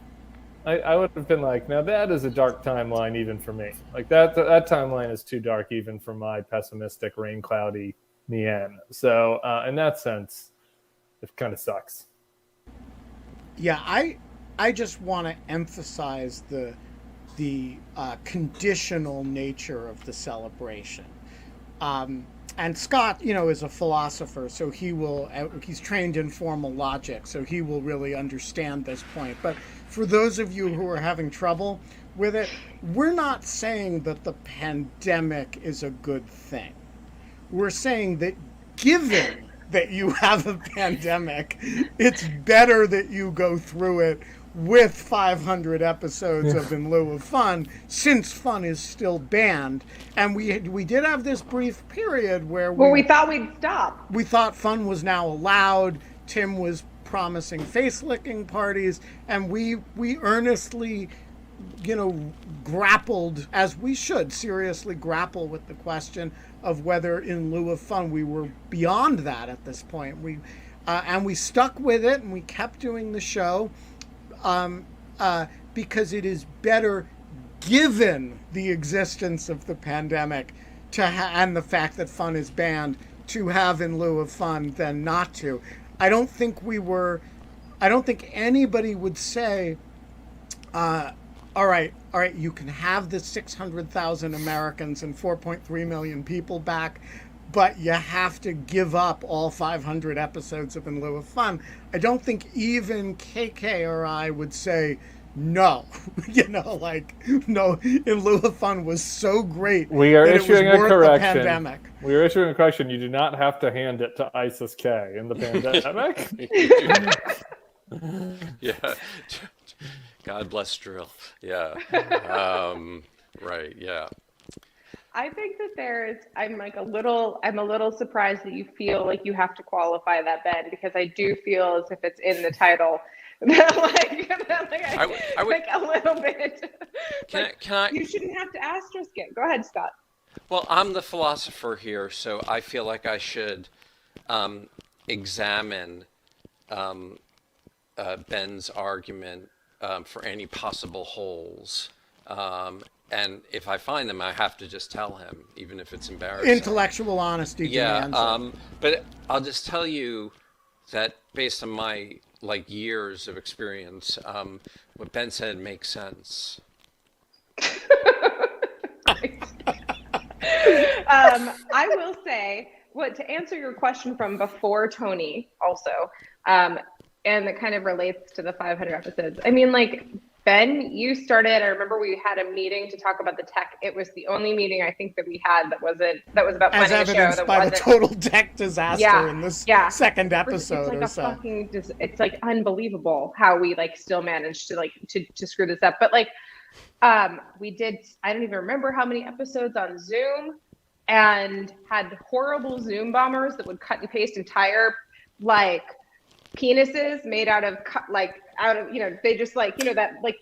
[SPEAKER 2] I would have been now that is a dark timeline even for me. That timeline is too dark even for my pessimistic, rain cloudy me in. So in that sense, it kind of sucks.
[SPEAKER 3] Yeah, I just want to emphasize the conditional nature of the celebration. And Scott, is a philosopher, so he's trained in formal logic, so he will really understand this point. But for those of you who are having trouble with it, we're not saying that the pandemic is a good thing. We're saying that given that you have a pandemic, it's better that you go through it with 500 episodes of In Lieu of Fun, since fun is still banned. And we did have this brief period where
[SPEAKER 4] we thought we'd stop.
[SPEAKER 3] We thought fun was now allowed. Tim was promising face-licking parties, and we earnestly, grappled, as we should seriously grapple with the question of whether In Lieu of Fun we were beyond that at this point. And we stuck with it, and we kept doing the show. Because it is better, given the existence of the pandemic, and the fact that fun is banned, to have In Lieu of Fun than not to. I don't think anybody would say, all right, you can have the 600,000 Americans and 4.3 million people back, but you have to give up all 500 episodes of In Lieu of Fun. I don't think even KK or I would say no. No, In Lieu of Fun was so great.
[SPEAKER 2] We are issuing a correction.
[SPEAKER 3] Pandemic.
[SPEAKER 2] We are issuing a correction. You do not have to hand it to ISIS K in the pandemic.
[SPEAKER 1] Yeah. God bless drill. Yeah. Right. Yeah.
[SPEAKER 4] I think that I'm a little surprised that you feel like you have to qualify that, Ben, because I do feel as if it's in the title. I would, a little bit.
[SPEAKER 1] Can I?
[SPEAKER 4] You shouldn't have to asterisk it. Go ahead, Scott.
[SPEAKER 1] Well, I'm the philosopher here, so I feel like I should examine Ben's argument for any possible holes. And if I find them, I have to just tell him, even if it's embarrassing.
[SPEAKER 3] Intellectual honesty.
[SPEAKER 1] Yeah, but I'll just tell you that based on my years of experience, what Ben said makes sense.
[SPEAKER 4] I will say, to answer your question from before, Tony, also, and that kind of relates to the 500 episodes. I mean, Ben, you started, I remember we had a meeting to talk about the tech. It was the only meeting I think that we had that was about
[SPEAKER 3] as
[SPEAKER 4] planning the show.
[SPEAKER 3] As evidenced by the total tech disaster in this second episode
[SPEAKER 4] or so. It's unbelievable how we still managed to screw this up. But we did, I don't even remember how many episodes on Zoom, and had horrible Zoom bombers that would cut and paste entire penises made out of they just that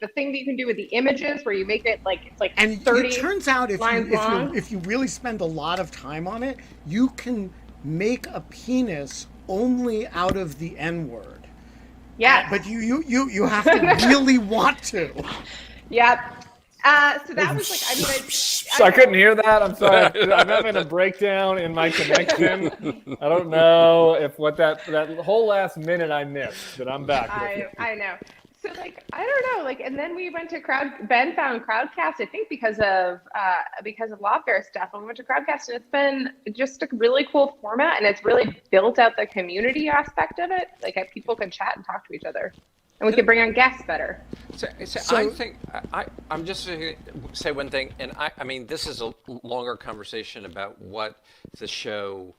[SPEAKER 4] the thing that you can do with the images where you make it it's
[SPEAKER 3] and
[SPEAKER 4] 30
[SPEAKER 3] it turns out
[SPEAKER 4] if
[SPEAKER 3] you really spend a lot of time on it, you can make a penis only out of the N-word.
[SPEAKER 4] Yeah,
[SPEAKER 3] but you have to really want to.
[SPEAKER 4] Yep. So that was
[SPEAKER 2] I couldn't hear that. I'm sorry. I'm having a breakdown in my connection. I don't know if that whole last minute I missed, but I'm back.
[SPEAKER 4] I know. So I don't know. And then we went to Ben found Crowdcast, I think because of Lawfare stuff. And we went to Crowdcast, and it's been just a really cool format, and it's really built out the community aspect of it. People can chat and talk to each other. And we can bring on guests better.
[SPEAKER 1] So I think I'm just going to say one thing, and I mean, this is a longer conversation about what the show,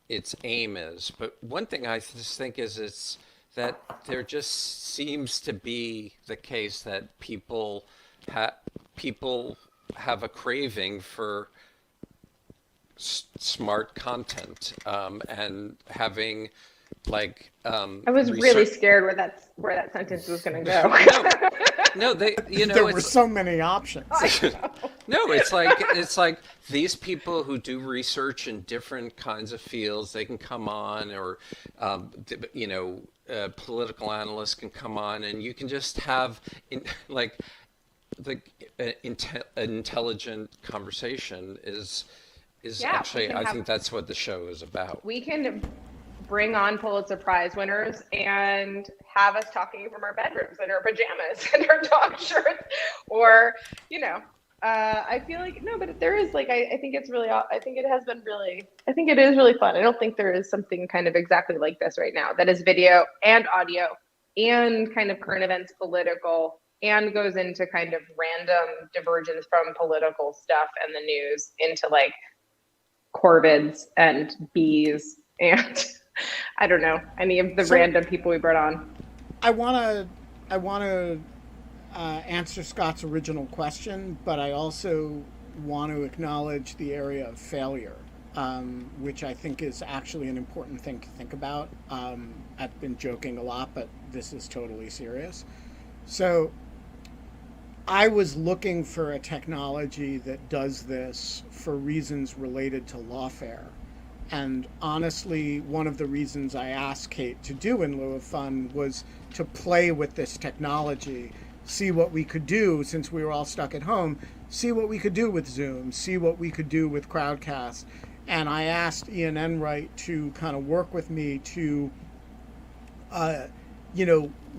[SPEAKER 1] its aim is. But one thing I just think is that there just seems to be the case that people have a craving for smart content, and having
[SPEAKER 4] I was really scared where that sentence was going to go.
[SPEAKER 1] No,
[SPEAKER 3] there were so many options.
[SPEAKER 1] No, it's like these people who do research in different kinds of fields, they can come on, or political analysts can come on, and you can just have intelligent conversation is
[SPEAKER 4] Yeah,
[SPEAKER 1] actually, I think that's what the show is about.
[SPEAKER 4] We can bring on Pulitzer Prize winners and have us talking from our bedrooms in our pajamas and our dog shirts, or, you know, I feel like, no, but there is like, I think it's really, I think it has been really, I think it is really fun. I don't think there is something kind of exactly like this right now that is video and audio and kind of current events, political, and goes into kind of random divergence from political stuff and the news into like corvids and bees and I don't know, any of the random people we brought on.
[SPEAKER 3] I want to answer Scott's original question, but I also want to acknowledge the area of failure, which I think is actually an important thing to think about. I've been joking a lot, but this is totally serious. So I was looking for a technology that does this for reasons related to lawfare. And honestly, one of the reasons I asked Kate to do In Lieu of Fun was to play with this technology, see what we could do since we were all stuck at home, see what we could do with Zoom, see what we could do with Crowdcast. And I asked Ian Enright to kind of work with me to,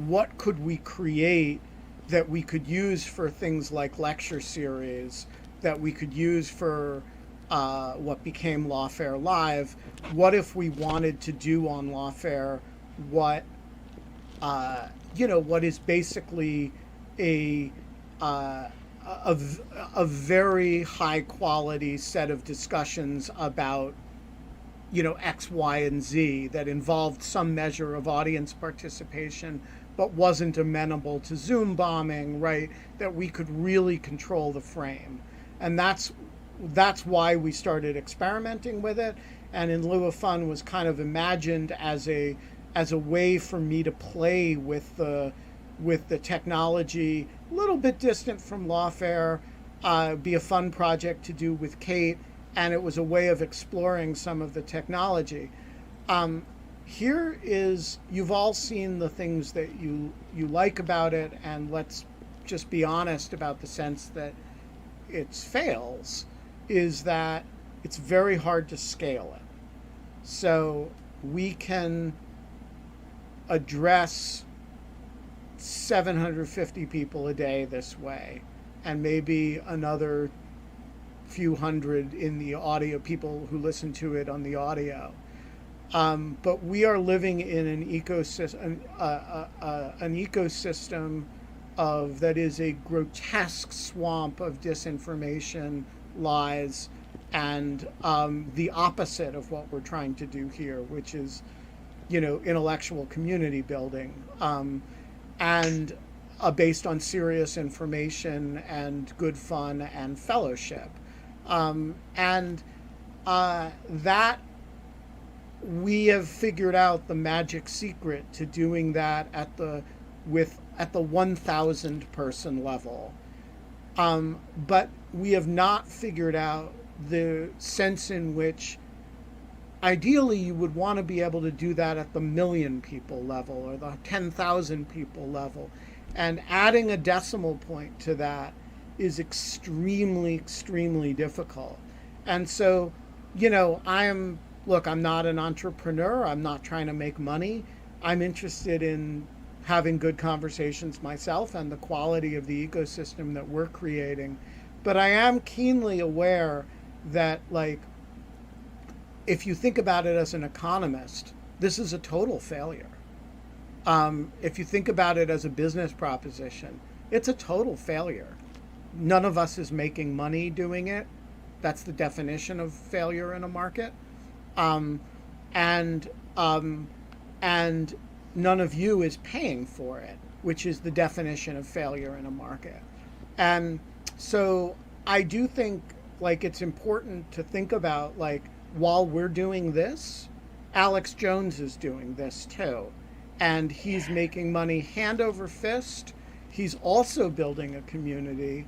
[SPEAKER 3] what could we create that we could use for things like lecture series, that we could use for what became Lawfare Live. What if we wanted to do on Lawfare what is basically a very high quality set of discussions about X, Y, and Z that involved some measure of audience participation, but wasn't amenable to Zoom bombing, right? That we could really control the frame, and that's why we started experimenting with it. And In Lieu of Fun was kind of imagined as a way for me to play with the technology, a little bit distant from Lawfare, be a fun project to do with Kate, and it was a way of exploring some of the technology. Here is, you've all seen the things that you like about it, and let's just be honest about the sense that it fails, is that it's very hard to scale it. So we can address 750 people a day this way, and maybe another few hundred in the audio, people who listen to it on the audio. But we are living in an ecosystem, of that is a grotesque swamp of disinformation, lies, and the opposite of what we're trying to do here, which is, intellectual community building, and based on serious information and good fun and fellowship, and that we have figured out the magic secret to doing that at the 1,000 person level. But we have not figured out the sense in which ideally you would want to be able to do that at the 1,000,000 people level or the 10,000 people level. And adding a decimal point to that is extremely, extremely difficult. And so, I'm not an entrepreneur. I'm not trying to make money. I'm interested in having good conversations myself and the quality of the ecosystem that we're creating. But I am keenly aware that, if you think about it as an economist, this is a total failure. If you think about it as a business proposition, it's a total failure. None of us is making money doing it. That's the definition of failure in a market. And none of you is paying for it, which is the definition of failure in a market. And so I do think it's important to think about, while we're doing this, Alex Jones is doing this too. And he's making money hand over fist. He's also building a community,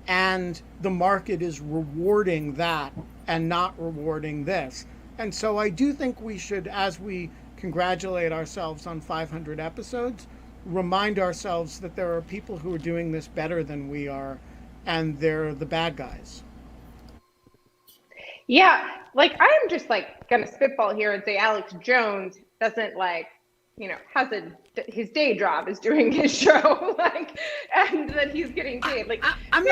[SPEAKER 3] and the market is rewarding that and not rewarding this. And so I do think we should, as we congratulate ourselves on 500 episodes, remind ourselves that there are people who are doing this better than we are, and they're the bad guys.
[SPEAKER 4] Yeah, like I'm just like gonna spitball here and say Alex Jones doesn't like, has his day job is doing his show, like, and that he's getting paid. Like
[SPEAKER 3] I'm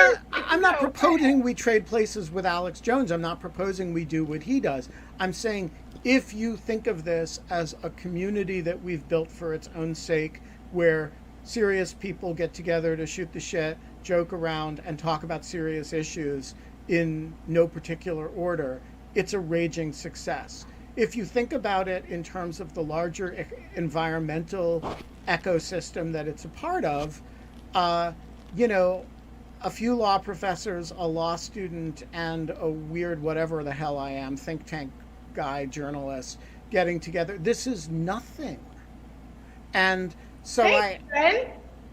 [SPEAKER 3] not proposing we trade places with Alex Jones. I'm not proposing we do what he does. I'm saying if you think of this as a community that we've built for its own sake, where serious people get together to shoot the shit, joke around, and talk about serious issues in no particular order, it's a raging success. If you think about it in terms of the larger environmental ecosystem that it's a part of, a few law professors, a law student, and a weird whatever the hell I am, think tank guy, journalist, getting together, this is nothing. And so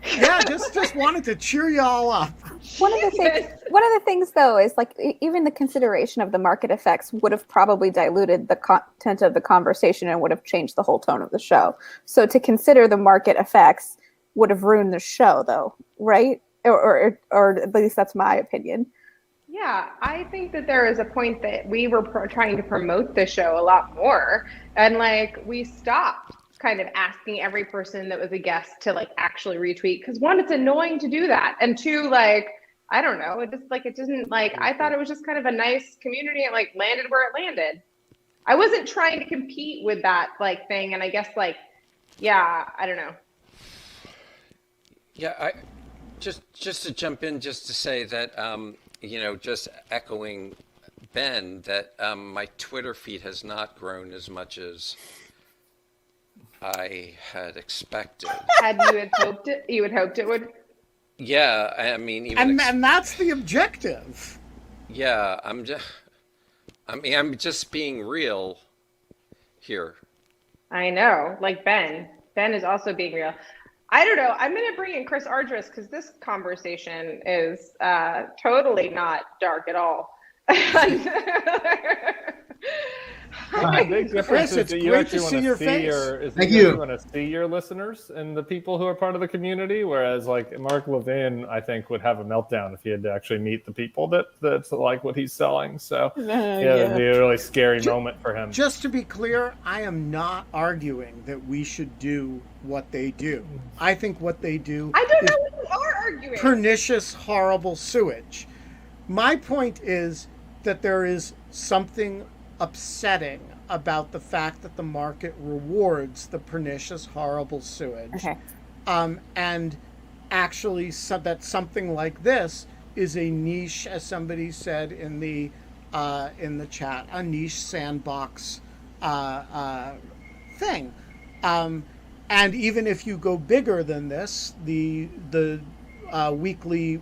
[SPEAKER 3] just wanted to cheer y'all up.
[SPEAKER 5] One of the things though is like even the consideration of the market effects would have probably diluted the content of the conversation and would have changed the whole tone of the show. So to consider the market effects would have ruined the show though, right? Or at least that's my opinion.
[SPEAKER 4] Yeah, I think that there is a point that we were trying to promote the show a lot more, and like we stopped kind of asking every person that was a guest to like actually retweet, because one, it's annoying to do that, and two, like I don't know, it didn't like, I thought it was just kind of a nice community and like landed where it landed. I wasn't trying to compete with that like thing, and I guess like, yeah, I don't know.
[SPEAKER 1] Yeah, I just to jump in, just to say that just echoing Ben, that my Twitter feed has not grown as much as I had expected.
[SPEAKER 4] You had hoped it would?
[SPEAKER 1] Yeah, I mean,
[SPEAKER 3] and that's the objective.
[SPEAKER 1] Yeah, I'm just being real here.
[SPEAKER 4] I know, like Ben is also being real. I don't know. I'm going to bring in Chris Ardress because this conversation is totally not dark at all.
[SPEAKER 2] The big difference is that you actually want to see your listeners and the people who are part of the community, whereas like Mark Levin, I think, would have a meltdown if he had to actually meet the people that's like what he's selling. So it'd be a really scary moment for him.
[SPEAKER 3] Just to be clear, I am not arguing that we should do what they do. I think what they do
[SPEAKER 4] I don't know what you are arguing.
[SPEAKER 3] Pernicious, horrible sewage. My point is that there is something upsetting about the fact that the market rewards the pernicious, horrible sewage.
[SPEAKER 5] Okay.
[SPEAKER 3] And actually, that something like this is a niche, as somebody said in the chat, a niche sandbox thing. And even if you go bigger than this, the weekly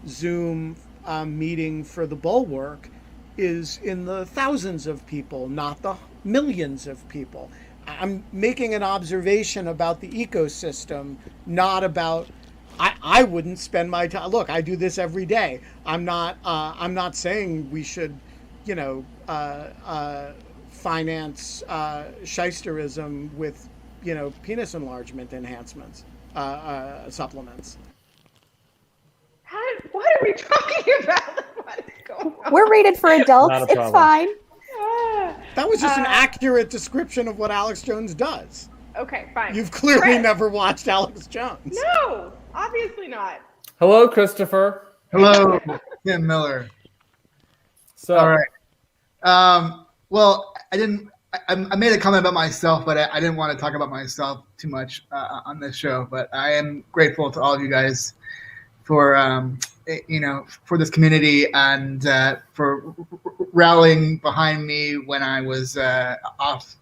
[SPEAKER 3] Zoom meeting for the Bulwark is in the thousands of people, not the millions of people. I'm making an observation about the ecosystem, not about. I wouldn't spend my time. Look, I do this every day. I'm not saying we should, finance shysterism with, penis enlargement enhancements, supplements.
[SPEAKER 4] What are we talking about? What is going on?
[SPEAKER 5] We're rated for adults. It's fine.
[SPEAKER 3] That was just an accurate description of what Alex Jones does.
[SPEAKER 4] Okay, fine.
[SPEAKER 3] You've clearly never watched Alex Jones.
[SPEAKER 4] No, obviously not.
[SPEAKER 2] Hello, Christopher.
[SPEAKER 7] Hello, Tim Miller.
[SPEAKER 2] So,
[SPEAKER 7] all right. Well, I made a comment about myself, but I didn't want to talk about myself too much on this show. But I am grateful to all of you guys for for this community and for rallying behind me when I was off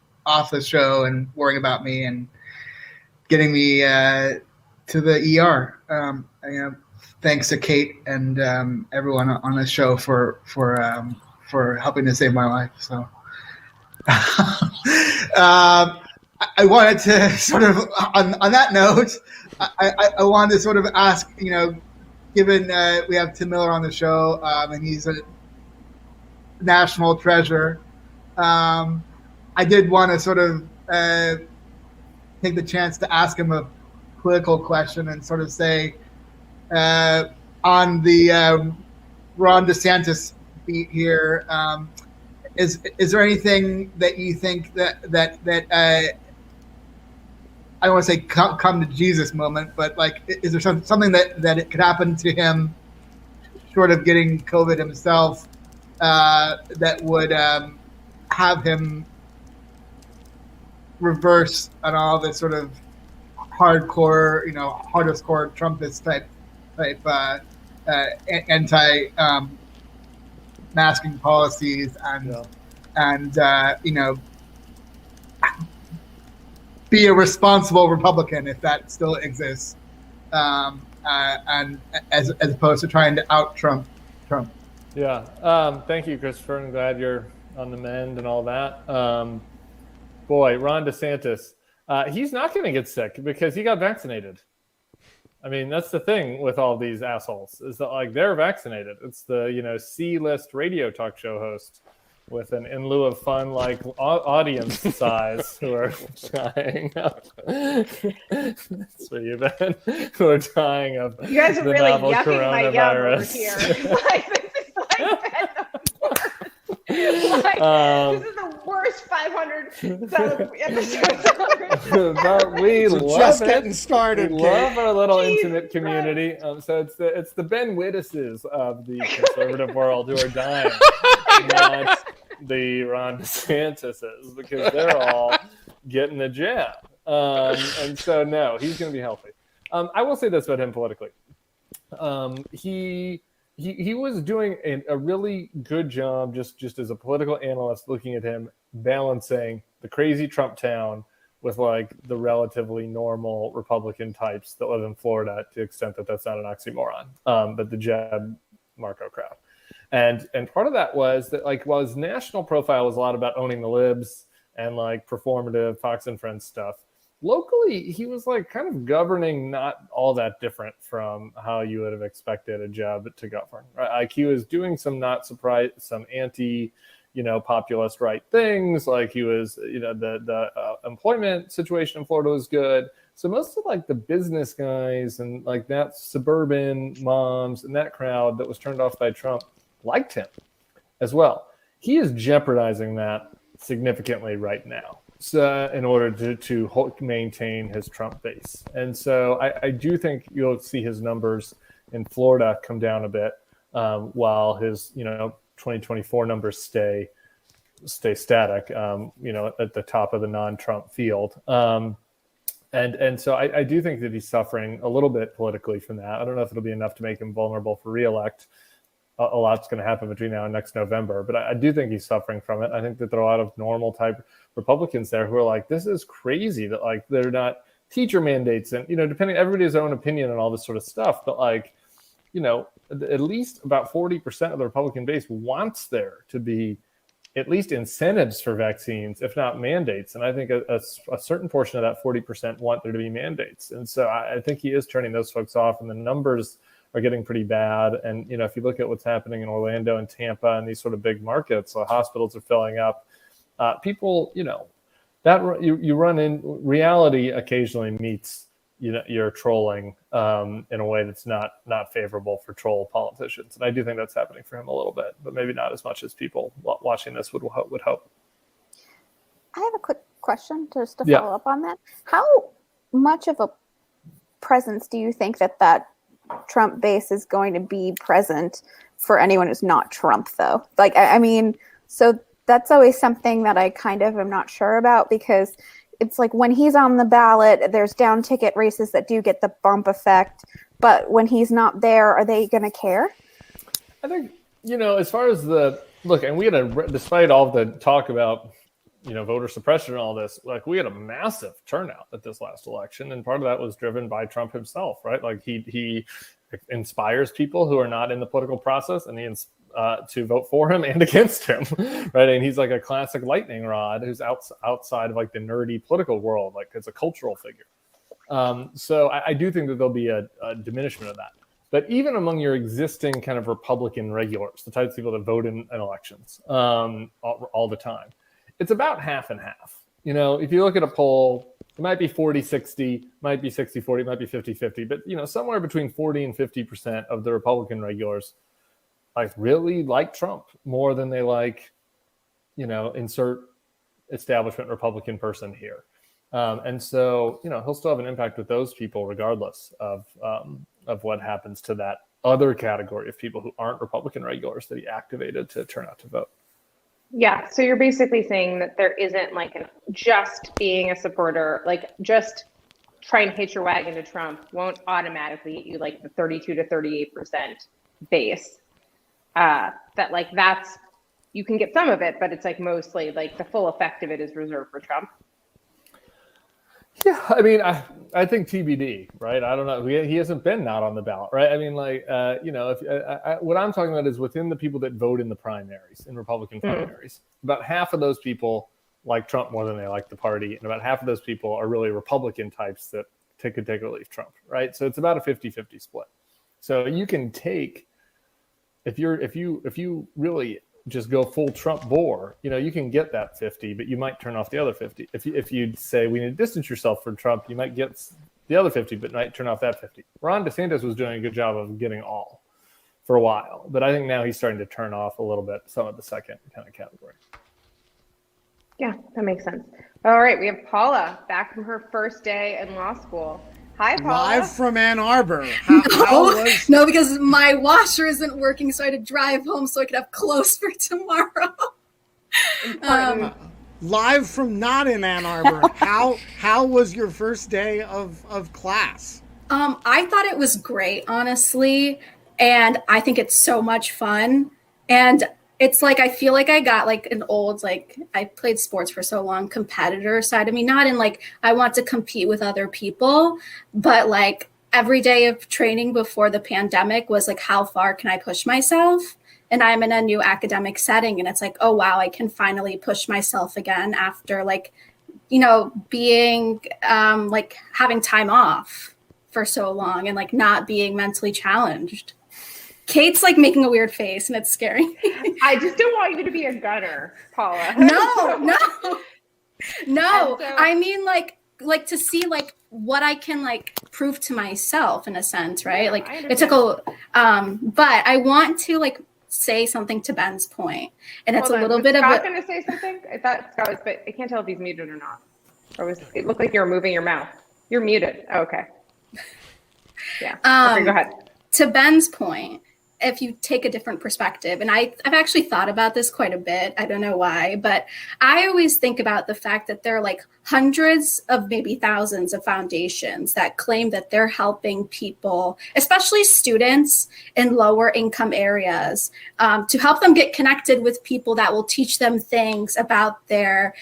[SPEAKER 7] the show and worrying about me and getting me to the ER. Thanks to Kate and everyone on the show for helping to save my life. So I wanted to sort of on that note, I wanted to sort of ask, given we have Tim Miller on the show and he's a national treasure, I did want to sort of take the chance to ask him a political question and sort of say on the Ron DeSantis beat here. Is there anything that you think that I don't want to say come to Jesus moment, but like, is there something that it could happen to him, short of getting COVID himself, that would have him reverse on all this sort of hardcore, hardest core Trumpist type anti masking policies and be a responsible Republican if that still exists, and as opposed to trying to out Trump.
[SPEAKER 2] Yeah. Thank you, Christopher. I'm glad you're on the mend and all that. Boy, Ron DeSantis, he's not going to get sick because he got vaccinated. I mean, that's the thing with all these assholes is that like they're vaccinated. It's the C-list radio talk show host with an in lieu of fun like audience size who are dying of. That's where you've been. Who are dying of
[SPEAKER 4] you guys are
[SPEAKER 2] the
[SPEAKER 4] really
[SPEAKER 2] novel
[SPEAKER 4] yucking my yum over
[SPEAKER 2] coronavirus.
[SPEAKER 4] here. Like, this is the worst 500 episodes.
[SPEAKER 2] But we love
[SPEAKER 3] just
[SPEAKER 2] it.
[SPEAKER 3] getting started.
[SPEAKER 2] We love our little intimate community. So it's the Ben Wittises of the conservative world who are dying, not the Ron DeSantises, because they're all getting the jab. And so no, he's going to be healthy. I will say this about him politically. He was doing a really good job just as a political analyst, looking at him balancing the crazy Trump town with like the relatively normal Republican types that live in Florida, to the extent that that's not an oxymoron, but the Jeb Marco crowd. And part of that was that like while his national profile was a lot about owning the libs and like performative Fox and Friends stuff, locally he was like kind of governing not all that different from how you would have expected a Jeb to govern. Right? Like he was doing some anti populist right things. Like he was, the employment situation in Florida was good. So most of like the business guys and like that suburban moms and that crowd that was turned off by Trump liked him as well. He is jeopardizing that significantly right now. So in order to maintain his Trump base. And so I do think you'll see his numbers in Florida come down a bit while his, 2024 numbers stay static, at the top of the non-Trump field. And so I do think that he's suffering a little bit politically from that. I don't know if it'll be enough to make him vulnerable for re-elect. A lot's going to happen between now and next November, but I do think he's suffering from it. I think that there are a lot of normal type Republicans there who are like, this is crazy that like they're not teacher mandates and, depending everybody's own opinion and all this sort of stuff. But like, at least about 40% of the Republican base wants there to be at least incentives for vaccines, if not mandates. And I think a certain portion of that 40% want there to be mandates. And so I think he is turning those folks off, and the numbers are getting pretty bad. And, if you look at what's happening in Orlando and Tampa and these sort of big markets, so hospitals are filling up. People, that you run in reality occasionally meets, your trolling in a way that's not favorable for troll politicians. And I do think that's happening for him a little bit, but maybe not as much as people watching this would hope.
[SPEAKER 5] I have a quick question just to follow up on that. How much of a presence do you think that Trump base is going to be present for anyone who's not Trump, though? Like, I mean, so that's always something that I kind of am not sure about, because it's like when he's on the ballot, there's down ticket races that do get the bump effect. But when he's not there, are they going to care?
[SPEAKER 2] I think, as far as and we had despite all the talk about, voter suppression and all this, like we had a massive turnout at this last election. And part of that was driven by Trump himself, right? Like he inspires people who are not in the political process and to vote for him and against him, right? And he's like a classic lightning rod who's outside of like the nerdy political world, like as a cultural figure. So I do think that there'll be a diminishment of that. But even among your existing kind of Republican regulars, the types of people that vote in elections all the time, it's about half and half. If you look at a poll, it might be 40-60, might be 60-40, might be 50-50, but somewhere between 40 and 50% of the Republican regulars like really like Trump more than they like, insert establishment Republican person here. And so, he'll still have an impact with those people regardless of what happens to that other category of people who aren't Republican regulars that he activated to turn out to vote.
[SPEAKER 4] Yeah. So you're basically saying that there isn't like just being a supporter, like just try and hitch your wagon to Trump won't automatically get you like the 32 to 38% base. That like that's, you can get some of it, but it's like mostly like the full effect of it is reserved for Trump.
[SPEAKER 2] Yeah, I mean, I think TBD, right? I don't know. He hasn't been not on the ballot, right? I mean, like, if what I'm talking about is within the people that vote in the primaries, in Republican primaries, about half of those people like Trump more than they like the party, and about half of those people are really Republican types that could take or leave Trump, right? So it's about a 50-50 split. So you can take, if you really just go full Trump bore, you can get that 50, but you might turn off the other 50. If you say we need to distance yourself from Trump, you might get the other 50, but might turn off that 50. Ron DeSantis was doing a good job of getting all for a while, but I think now he's starting to turn off a little bit some of the second kind of category.
[SPEAKER 4] Yeah, that makes sense. All right, we have Paula back from her first day in law school. Hi, Paula.
[SPEAKER 3] Live from Ann Arbor.
[SPEAKER 8] No, because my washer isn't working, so I had to drive home so I could have clothes for tomorrow.
[SPEAKER 3] Live from not in Ann Arbor. How was your first day of class?
[SPEAKER 8] I thought it was great, honestly, and I think it's so much fun. And it's like I feel like I got like an old, like I played sports for so long, competitor side of me, not in like I want to compete with other people, but like every day of training before the pandemic was like, how far can I push myself? And I'm in a new academic setting and it's like, oh, wow, I can finally push myself again after like, being like having time off for so long and like not being mentally challenged. Kate's like making a weird face and it's scary.
[SPEAKER 4] I just don't want you to be a gunner, Paula.
[SPEAKER 8] No. I mean like to see like what I can like prove to myself in a sense, right? Yeah, like it took but I want to like say something to Ben's point. And it's a little bit of
[SPEAKER 4] Scott going to say something? I thought Scott was, but I can't tell if he's muted or not. It looked like you were moving your mouth. You're muted. Oh, okay. Yeah. Okay, go ahead.
[SPEAKER 8] To Ben's point, if you take a different perspective, and I've actually thought about this quite a bit, I don't know why, but I always think about the fact that there are like hundreds of maybe thousands of foundations that claim that they're helping people, especially students in lower income areas, to help them get connected with people that will teach them things about their,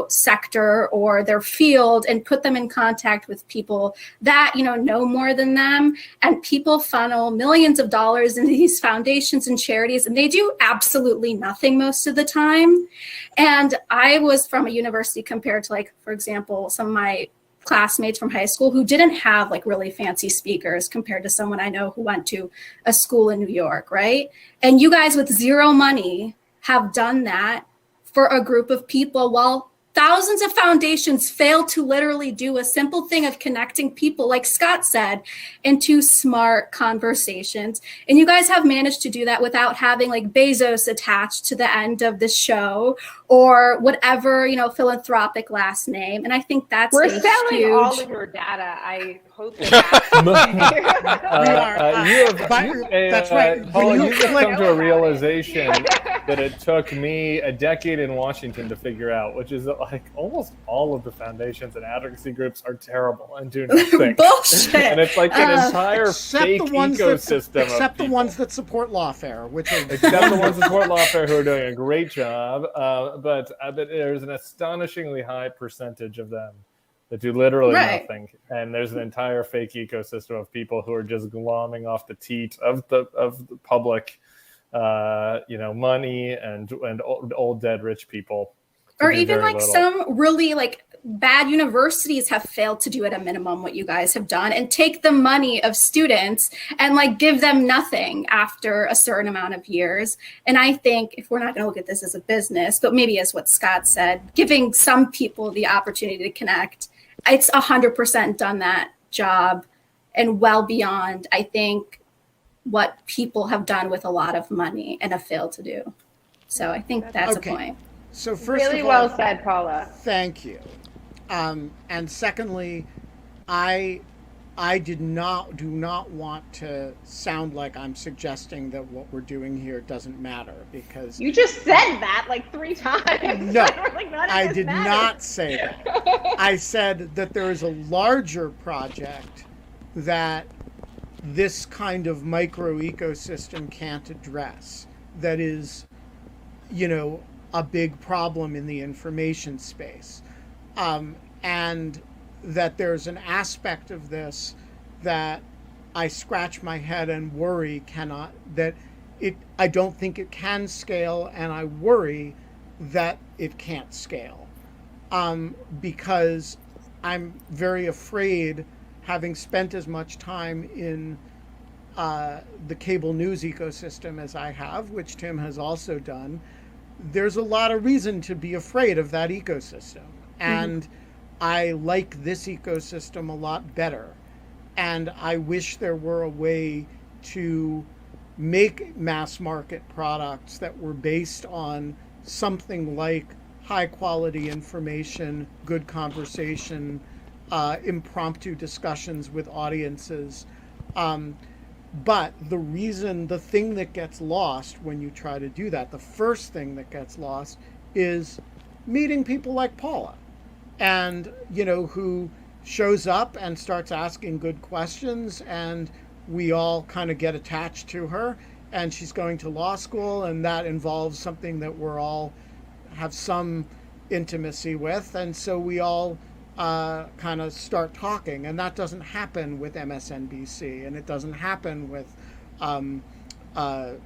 [SPEAKER 8] sector or their field and put them in contact with people that, know more than them. And people funnel millions of dollars into these foundations and charities, and they do absolutely nothing most of the time. And I was from a university compared to like, for example, some of my classmates from high school who didn't have like really fancy speakers compared to someone I know who went to a school in New York, right? And you guys with zero money have done that for a group of people while thousands of foundations fail to literally do a simple thing of connecting people, like Scott said, into smart conversations. And you guys have managed to do that without having like Bezos attached to the end of the show or whatever, philanthropic last name. And I think that's
[SPEAKER 4] we're selling
[SPEAKER 8] huge...
[SPEAKER 4] all of your data. I hope that
[SPEAKER 3] that's right.
[SPEAKER 2] Paul, you've come to a realization that it took me a decade in Washington to figure out, which is that like almost all of the foundations and advocacy groups are terrible and do nothing.
[SPEAKER 8] Bullshit.
[SPEAKER 2] And it's like an entire fake ecosystem.
[SPEAKER 3] Except the ones that support lawfare,
[SPEAKER 2] except the ones that support lawfare who are doing a great job. But there's an astonishingly high percentage of them that do literally nothing, and there's an entire fake ecosystem of people who are just glomming off the teat of the public, money and old dead rich people,
[SPEAKER 8] or even like little. Some really like bad universities have failed to do at a minimum what you guys have done and take the money of students and like give them nothing after a certain amount of years. And I think if we're not going to look at this as a business, but maybe as what Scott said, giving some people the opportunity to connect, it's 100% done that job and well beyond, I think, what people have done with a lot of money and have failed to do. So I think that's
[SPEAKER 3] Okay.
[SPEAKER 8] a point.
[SPEAKER 3] So first
[SPEAKER 4] Really
[SPEAKER 3] of all,
[SPEAKER 4] well said, Paula.
[SPEAKER 3] thank you. And secondly, I do not want to sound like I'm suggesting that what we're doing here doesn't matter, because
[SPEAKER 4] You just said that like 3 times.
[SPEAKER 3] No,
[SPEAKER 4] Like, none of
[SPEAKER 3] I
[SPEAKER 4] this
[SPEAKER 3] did
[SPEAKER 4] matters.
[SPEAKER 3] not say that. I said that there is a larger project that this kind of micro ecosystem can't address, that is, a big problem in the information space. And that there's an aspect of this that I scratch my head and worry I don't think it can scale, and I worry that it can't scale. Because I'm very afraid, having spent as much time in the cable news ecosystem as I have, which Tim has also done, there's a lot of reason to be afraid of that ecosystem. And I like this ecosystem a lot better. And I wish there were a way to make mass market products that were based on something like high quality information, good conversation, impromptu discussions with audiences. But the thing that gets lost when you try to do that, the first thing that gets lost is meeting people like Paula, and, who shows up and starts asking good questions, and we all kind of get attached to her, and she's going to law school, and that involves something that we're all have some intimacy with, and so we all kind of start talking, and that doesn't happen with MSNBC, and it doesn't happen with Alex